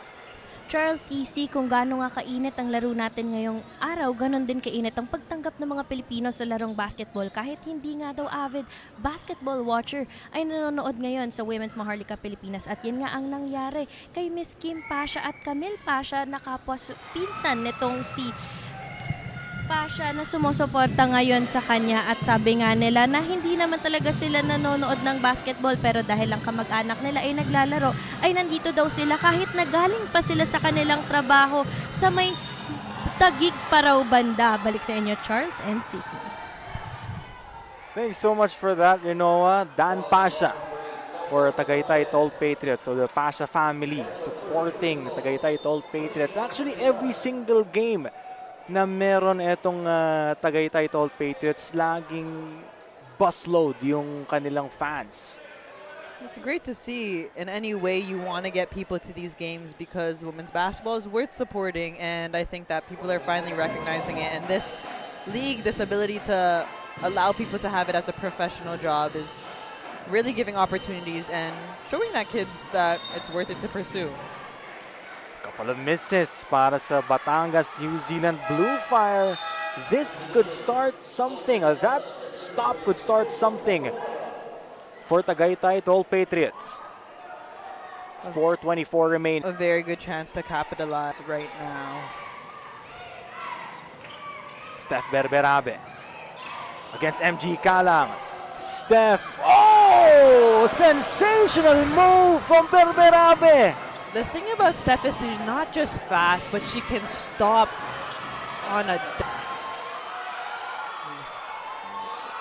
Charles CC, kung gaano nga kainit ang laro natin ngayong araw, ganon din kainit ang pagtanggap ng mga Pilipino sa larong basketball. Kahit hindi nga daw avid basketball watcher ay nanonood ngayon sa Women's Maharlika Pilipinas. At yan nga ang nangyari kay Miss Kim Pasha at Camille Pasha na kapwa pinsan nitong si Pasha na sumusuporta ngayon sa kanya. At sabi nga nila na hindi naman talaga sila nanonood ng basketball, pero dahil ang kamag-anak nila ay naglalaro ay nandito daw sila kahit nagaling pa sila sa kanilang trabaho sa may Tagig Paraw banda. Balik sa inyo, Charles and Sisi. Thanks so much for that, Rinoa. Dan Pasha for Tagaytay Tol Patriots. So the Pasha family supporting Tagaytay Tol Patriots. Actually, every single game na meron etong Tagaytay Tol Patriots, laging busload yung kanilang fans. It's great to see in any way you want to get people to these games, because women's basketball is worth supporting, and I think that people are finally recognizing it. And this league, this ability to allow people to have it as a professional job is really giving opportunities and showing that kids that it's worth it to pursue. Couple of misses para sa Batangas New Zealand Bluefire. This could start something, or that stop could start something for Tagaytay Tol Patriots. 4:24 remain. A very good chance to capitalize right now. Steph Berberabe against MG Kalang. Steph, oh! Sensational move from Berberabe. The thing about Steph is she's not just fast, but she can stop on a...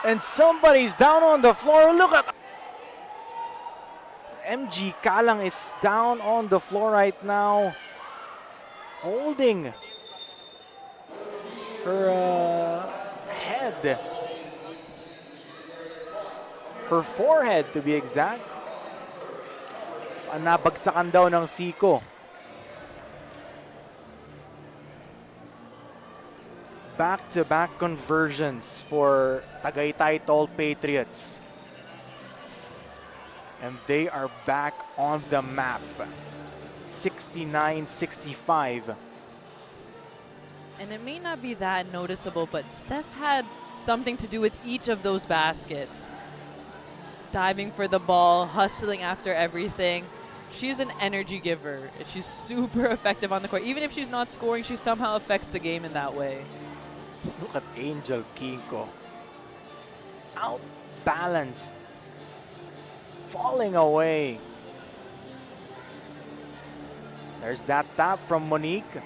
And somebody's down on the floor. Look at... MG Kalang is down on the floor right now, holding her head. Her forehead, to be exact. Nabagsakan daw ng siko. Back-to-back conversions for Tagaytay Tol Patriots. And they are back on the map. 69-65. And it may not be that noticeable, but Steph had something to do with each of those baskets. Diving for the ball, hustling after everything. She's an energy giver. She's super effective on the court. Even if she's not scoring, she somehow affects the game in that way. Look at Angel Kinko. Outbalanced. Falling away. There's that tap from Monique.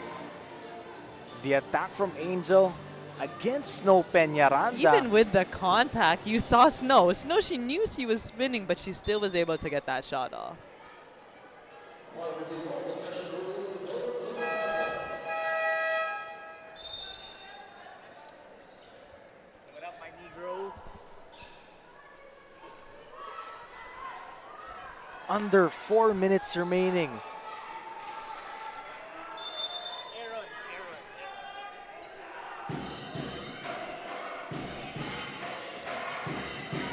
The attack from Angel against Snow Peñaranda. Even with the contact, you saw Snow. Snow, she knew she was spinning, but she still was able to get that shot off. What up, my Negro? Under 4 minutes remaining.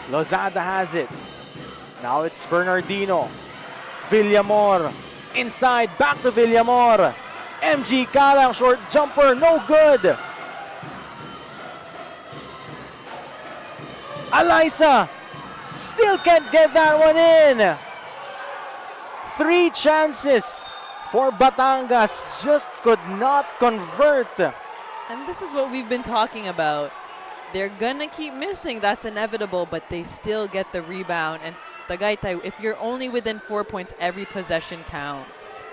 Lozada has it. Now it's Bernardino. Villamor. Inside, back to Villamor. MG Kalang, short jumper, no good. Alyssa still can't get that one in. 3 chances for Batangas, just could not convert. And this is what we've been talking about. They're gonna keep missing, that's inevitable, but they still get the rebound. And Tagaytay, if you're only within 4 points, every possession counts.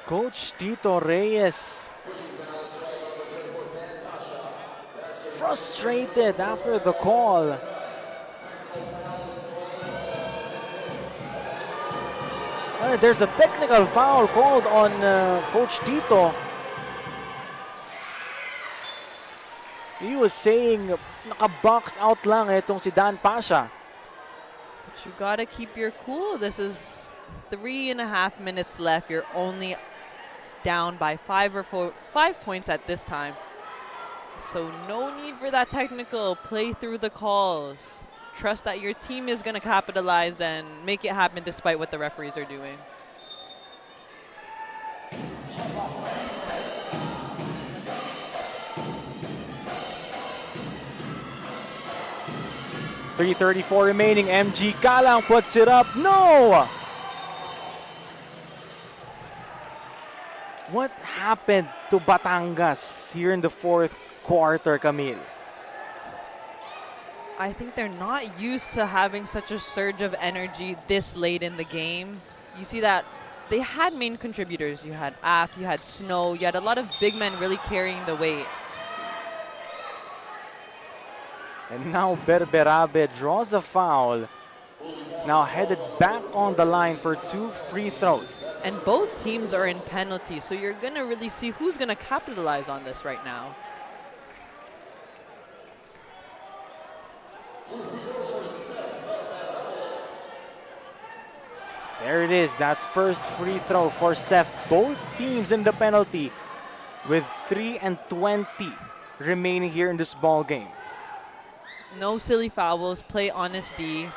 Coach Tito Reyes frustrated after the call. There's a technical foul called on Coach Tito. He was saying naka-box out lang itong si Dan Pasha. But you gotta keep your cool. This is 3.5 minutes left. You're only down by 5 points at this time. So no need for that technical. Play through the calls. trust that your team is going to capitalize and make it happen despite what the referees are doing. .334 remaining. MG Kalang puts it up. No! What happened to Batangas here in the fourth quarter, Camille? I think they're not used to having such a surge of energy this late in the game. You see that they had main contributors. You had Af, you had Snow, you had a lot of big men really carrying the weight. And now Berberabe draws a foul. Now headed back on the line for 2 free throws. And both teams are in penalty, so you're going to really see who's going to capitalize on this right now. There it is, that first free throw for Steph. Both teams in the penalty with 3:20 remaining here in this ball game. No silly fouls, play honest D.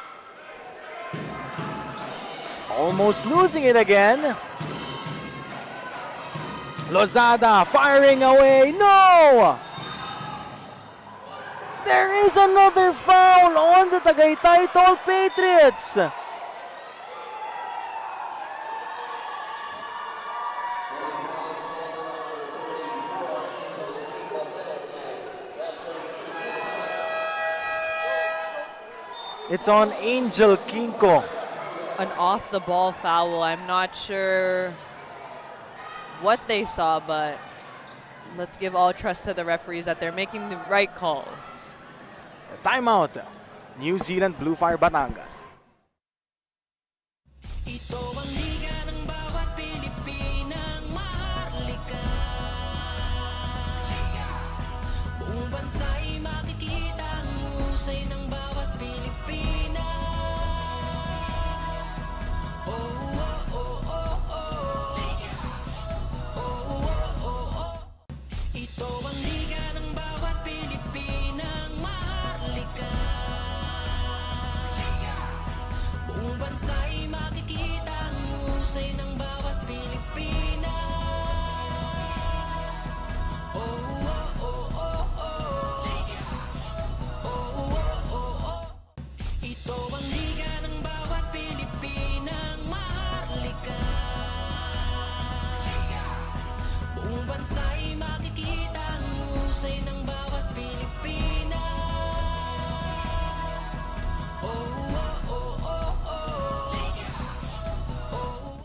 Almost losing it again. Lozada firing away. No! There is another foul on the Tagaytay Tol Patriots. It's on Angel Kinko. An off-the-ball foul. I'm not sure what they saw, but let's give all trust to the referees that they're making the right calls. Timeout. New Zealand Bluefire Batangas. Ito ang liga ng bawat Pilipinang maharlika. Buong bansa'y makikita ang husay ng bawat Pilipina. Oh, oh, oh, oh, oh. Oh, oh, oh, oh. Ito ang liga ng bawat Pilipinang maharlika. Buong bansa'y makikita ang husay ng bawat Pilipina. Oh, oh, oh, oh, oh. Oh, oh, oh, oh. Ito ang liga ng bawat Pilipinang maharlika. Buong bansa'y makikita ang husay ng bawat Pilipina. Oh, oh, oh, oh, oh. Oh.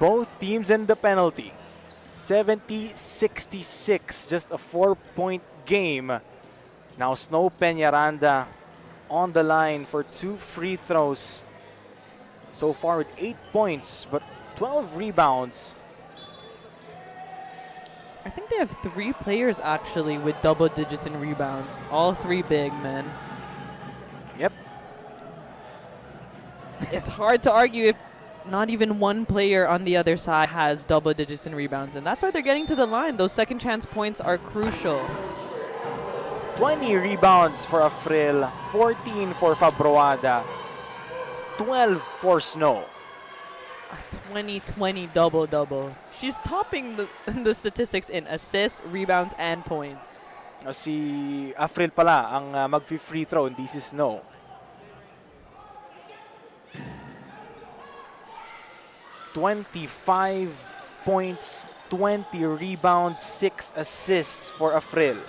Both teams in the penalty. 70-66, just a 4-point game. Now Snow Peñaranda on the line for 2 free throws. So far with 8 points, but 12 rebounds. I think they have 3 players actually with double digits in rebounds. All 3 big men. Yep. It's hard to argue if not even one player on the other side has double digits in rebounds, and that's why they're getting to the line. Those second chance points are crucial. 20 rebounds for Afril, 14 for Fabroada, 12 for Snow. A 20-20 double-double. She's topping the statistics in assists, rebounds, and points. Si Afril pala ang mag-free throw, hindi si Snow. "25 points, 20 rebounds, 6 assists for Afril.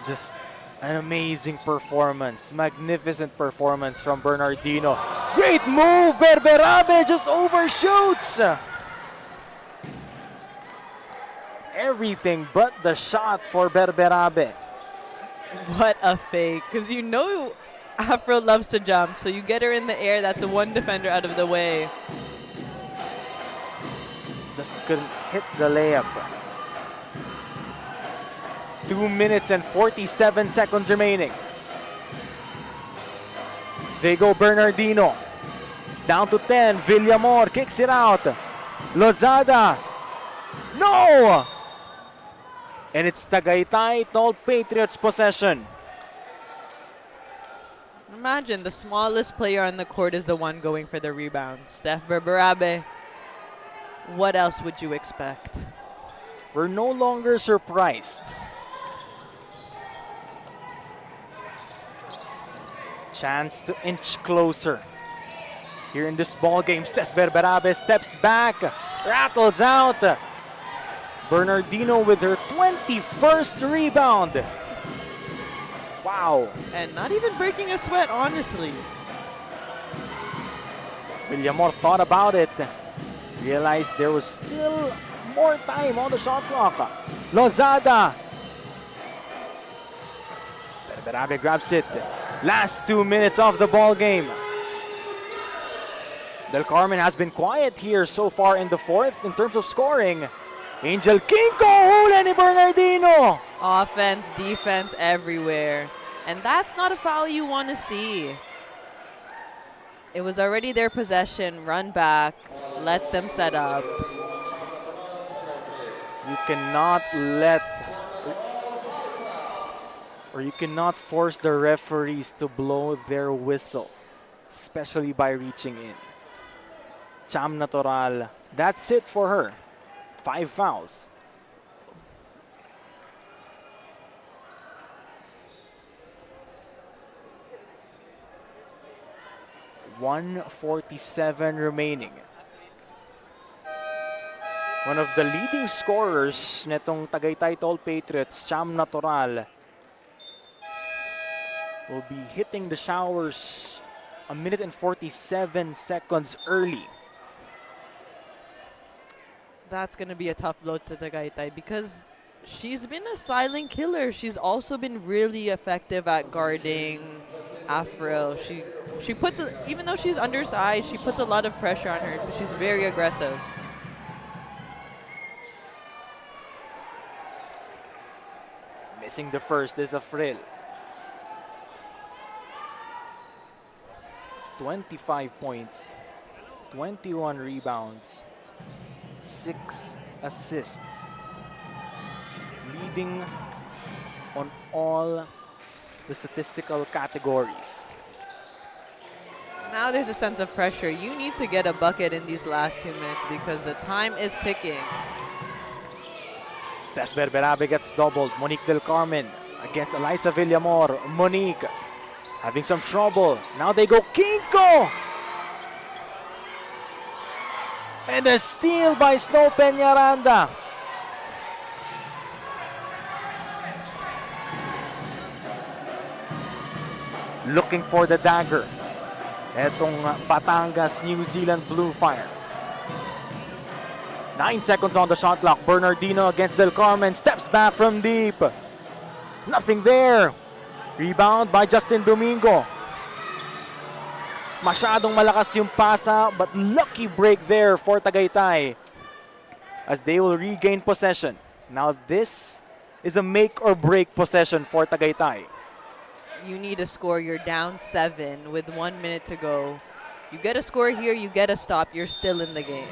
Just an amazing performance, magnificent performance from Bernardino. Great move, Berberabe just overshoots. Everything but the shot for Berberabe. What a fake, because you know Afro loves to jump, so you get her in the air, that's a one defender out of the way. Just couldn't hit the layup. 2 minutes and 47 seconds remaining. They go Bernardino. down to 10. Villamor kicks it out. Lozada. No! And it's Tagaytay Tol Patriots possession. Imagine the smallest player on the court is the one going for the rebound. Steph Berberabe. What else would you expect? We're no longer surprised. Chance to inch closer. Here in this ball game, Steph Berberabe steps back, rattles out. Bernardino with her 21st rebound. Wow. And not even breaking a sweat, honestly. Villamor thought about it. Realized there was still more time on the shot clock. Lozada. Berberabe grabs it. Last 2 minutes of the ball game. Del Carmen has been quiet here so far in the fourth in terms of scoring. Angel Kinko, hula ni Bernardino. Offense, defense, everywhere. And that's not a foul you want to see. It was already their possession. Run back. Let them set up. You cannot let, or you cannot force the referees to blow their whistle, especially by reaching in. Cham Natural, that's it for her. 5 fouls. .147 remaining. One of the leading scorers netong Tagaytay Tol Patriots, Cham Natural, will be hitting the showers a minute and 47 seconds early. That's going to be a tough blow to Tagaytay because she's been a silent killer. She's also been really effective at guarding Afro. She puts, even though she's undersized, she puts a lot of pressure on her. She's very aggressive. Missing the first is Afril. 25 points, 21 rebounds, 6 assists. Leading on all the statistical categories. Now there's a sense of pressure. You need to get a bucket in these last 2 minutes because the time is ticking. Steph Berberabe gets doubled. Monique Del Carmen against Eliza Villamor. Monique having some trouble. Now they go Kinko! And a steal by Snow Peñaranda. Looking for the dagger. Etong Batangas, New Zealand Bluefire. 9 seconds on the shot clock. Bernardino against Del Carmen. Steps back from deep. Nothing there. Rebound by Justin Domingo. Masyadong malakas yung pasa, but lucky break there for Tagaytay as they will regain possession. Now this is a make or break possession for Tagaytay. You need a score. You're down 7 with 1 minute to go. You get a score here, you get a stop, you're still in the game.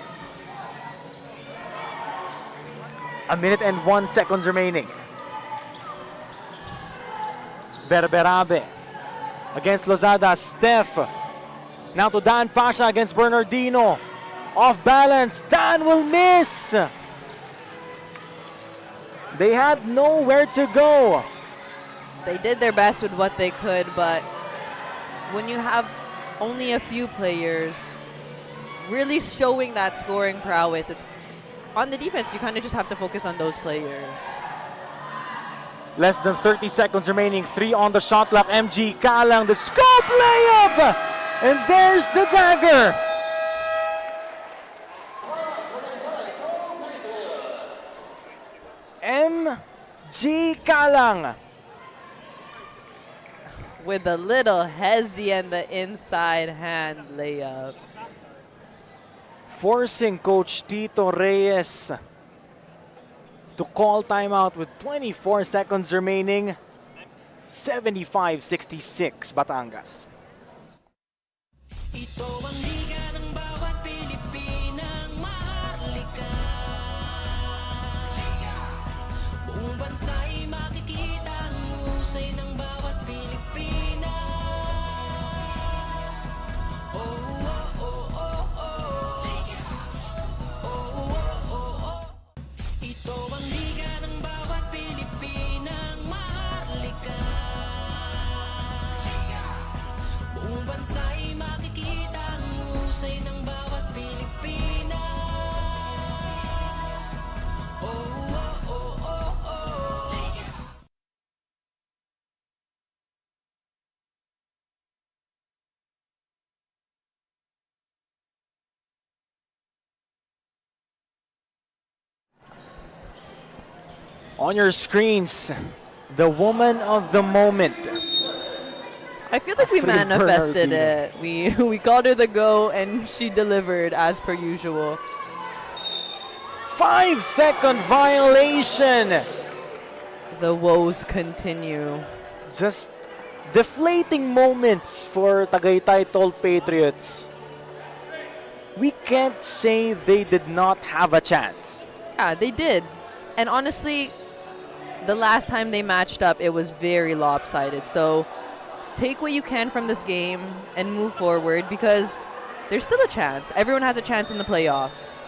A minute and 1 seconds remaining. Berberabe against Lozada. Steph. Now to Dan Pasha against Bernardino. Off balance. Dan will miss. They had nowhere to go. They did their best with what they could, but when you have only a few players really showing that scoring prowess, it's on the defense, you kind of just have to focus on those players. Less than 30 seconds remaining. 3 on the shot clock. MG Kalang, the scoop layup! And there's the dagger. MG Kalang. With a little hezzy and the inside hand layup. Forcing Coach Tito Reyes to call timeout with 24 seconds remaining. 75-66 Batangas. Ito ang liga husay ng bawat Pilipina. Oh, oh, oh, oh, oh. On your screens, the woman of the moment. I feel like we Fred manifested Bernardino. it. We called her the go, and she delivered as per usual. 5-second violation. The woes continue. Just deflating moments for Tagaytay Tol Patriots. We can't say they did not have a chance. Yeah, they did. And honestly, the last time they matched up, it was very lopsided. So take what you can from this game and move forward, because there's still a chance. Everyone has a chance in the playoffs.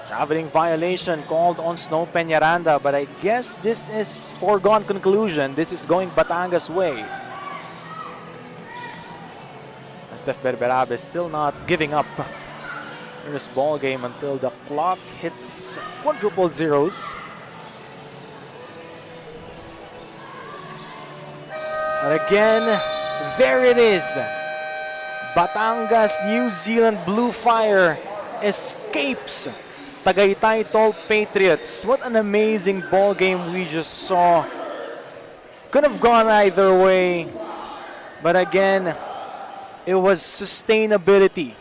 Traveling violation called on Snow Peñaranda, but I guess this is foregone conclusion. This is going Batangas' way. Steph Berberabe still not giving up in this ball game until the clock hits quadruple zeros. And again, there it is. Batangas, New Zealand Bluefire escapes Tagaytay Tol Patriots. What an amazing ball game we just saw. Could have gone either way, but again, it was sustainability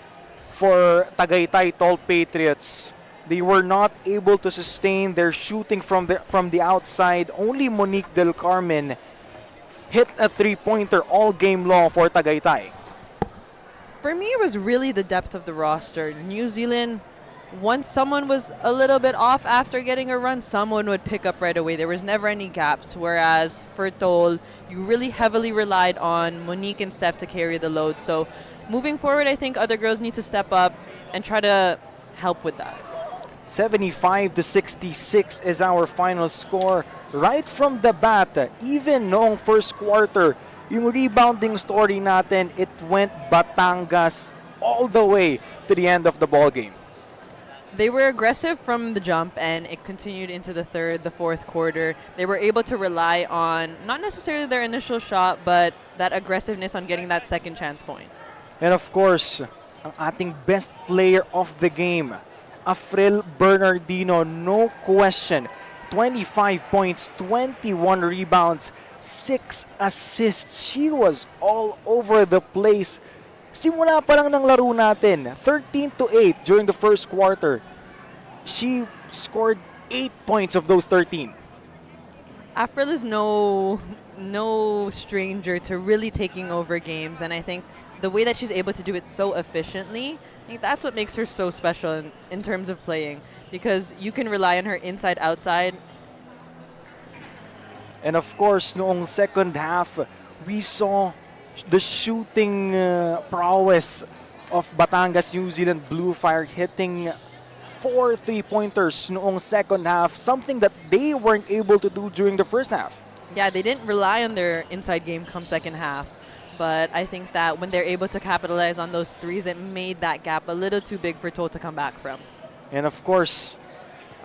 for Tagaytay Tol Patriots. They were not able to sustain their shooting from the outside. Only Monique Del Carmen hit a three-pointer all game long for Tagaytay. For me, it was really the depth of the roster. New Zealand, once someone was a little bit off after getting a run, someone would pick up right away. There was never any gaps, whereas for Tol, you really heavily relied on Monique and Steph to carry the load. So moving forward, I think other girls need to step up and try to help with that. 75-66 is our final score. Right from the bat, even noong first quarter, yung rebounding story natin, it went Batangas all the way to the end of the ball game. They were aggressive from the jump, and it continued into the third, the fourth quarter. They were able to rely on not necessarily their initial shot, but that aggressiveness on getting that second chance point. And of course, ang ating best player of the game, Afril Bernardino, no question. 25 points, 21 rebounds, 6 assists. She was all over the place. Simula pa lang ng laro natin, 13-8 during the first quarter. She scored 8 points of those 13. Afril is no stranger to really taking over games, and I think the way that she's able to do it so efficiently, I think that's what makes her so special in terms of playing, because you can rely on her inside, outside. And of course, noong second half, we saw the shooting prowess of Batangas New Zealand Bluefire, hitting 4 3-pointers noong second half, something that they weren't able to do during the first half. Yeah, they didn't rely on their inside game come second half. But I think that when they're able to capitalize on those threes, it made that gap a little too big for Tol to come back from. And of course,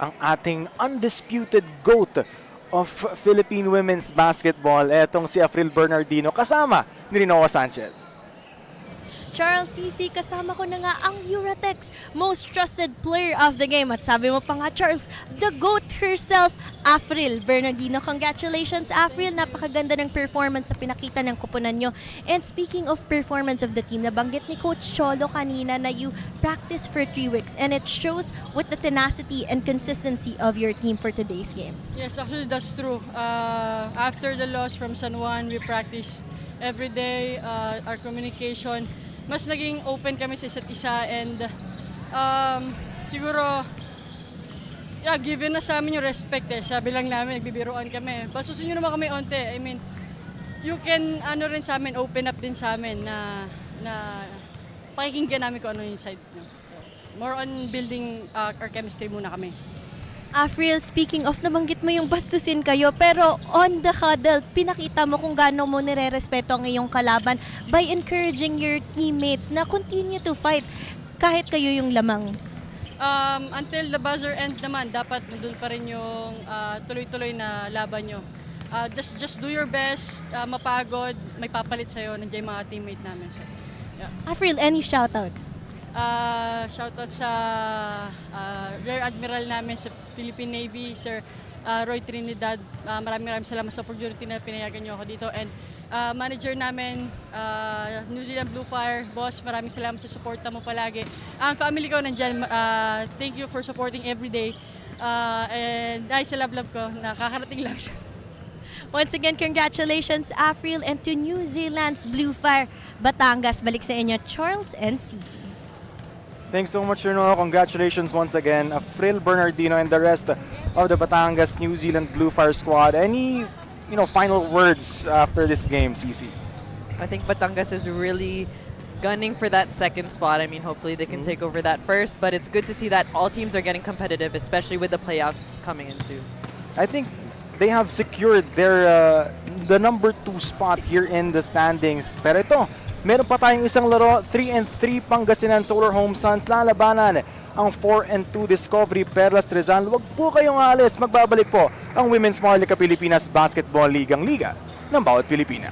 ang ating undisputed GOAT of Philippine women's basketball, etong si Afril Bernardino, kasama ni Rinoa Sanchez. Charles CC, kasama ko na nga ang Eurotex most trusted player of the game. At sabi mo pa nga, Charles, the GOAT herself, Afril Bernardino. Congratulations, Afril. Napakaganda ng performance sa pinakita ng kupunan nyo. And speaking of performance of the team, nabanggit ni Coach Cholo kanina na you practice for 3 weeks, and it shows with the tenacity and consistency of your team for today's game. Yes, actually that's true. After the loss from San Juan, we practice every day. Our communication, mas naging open kami sa isa't isa, and siguro given na sa amin yung respect Sabi lang namin, nagbibiruan kami. Basusin nyo naman kami onte. I mean, you can rin sa amin, open up din sa amin na pakikinggan namin kung ano yung side nyo. So, more on building our chemistry muna kami. Afril, speaking of, nabanggit mo yung bastusin kayo, pero on the huddle, pinakita mo kung gaano mo nire-respeto ang iyong kalaban by encouraging your teammates na continue to fight kahit kayo yung lamang. Until the buzzer end naman, dapat nandun pa rin yung tuloy-tuloy na laban nyo. Just do your best, mapagod, may papalit sa'yo, nandiyan yung mga teammate namin. So, yeah. Afril, any shoutouts? Shoutout sa Rear Admiral namin sa Philippine Navy, Sir Roy Trinidad. Maraming salamat sa opportunity na pinayagan niyo ako dito. And manager namin, New Zealand Bluefire, boss, maraming salamat sa suporta mo palagi. Ang family ko nandyan, thank you for supporting every day. And ay, sa love ko, nakakarating lang siya. Once again, congratulations, Afril, and to New Zealand's Bluefire Batangas. Balik sa inyo, Charles and Cici. Thanks so much, Erno. Congratulations once again, Afril Bernardino and the rest of the Batangas New Zealand Bluefire squad. Any, final words after this game, Cici? I think Batangas is really gunning for that second spot. I mean, hopefully they can take over that first, but it's good to see that all teams are getting competitive, especially with the playoffs coming in too. I think they have secured their the number 2 spot here in the standings. Pero ito, meron pa tayong isang laro, 3-3 Pangasinan Solar Home Suns lalabanan ang 4-2 Discovery Perlas Rizal. Huwag po kayong aalis, magbabalik po ang Women's Maharlika Pilipinas Basketball League, ang liga ng bawat Pilipina.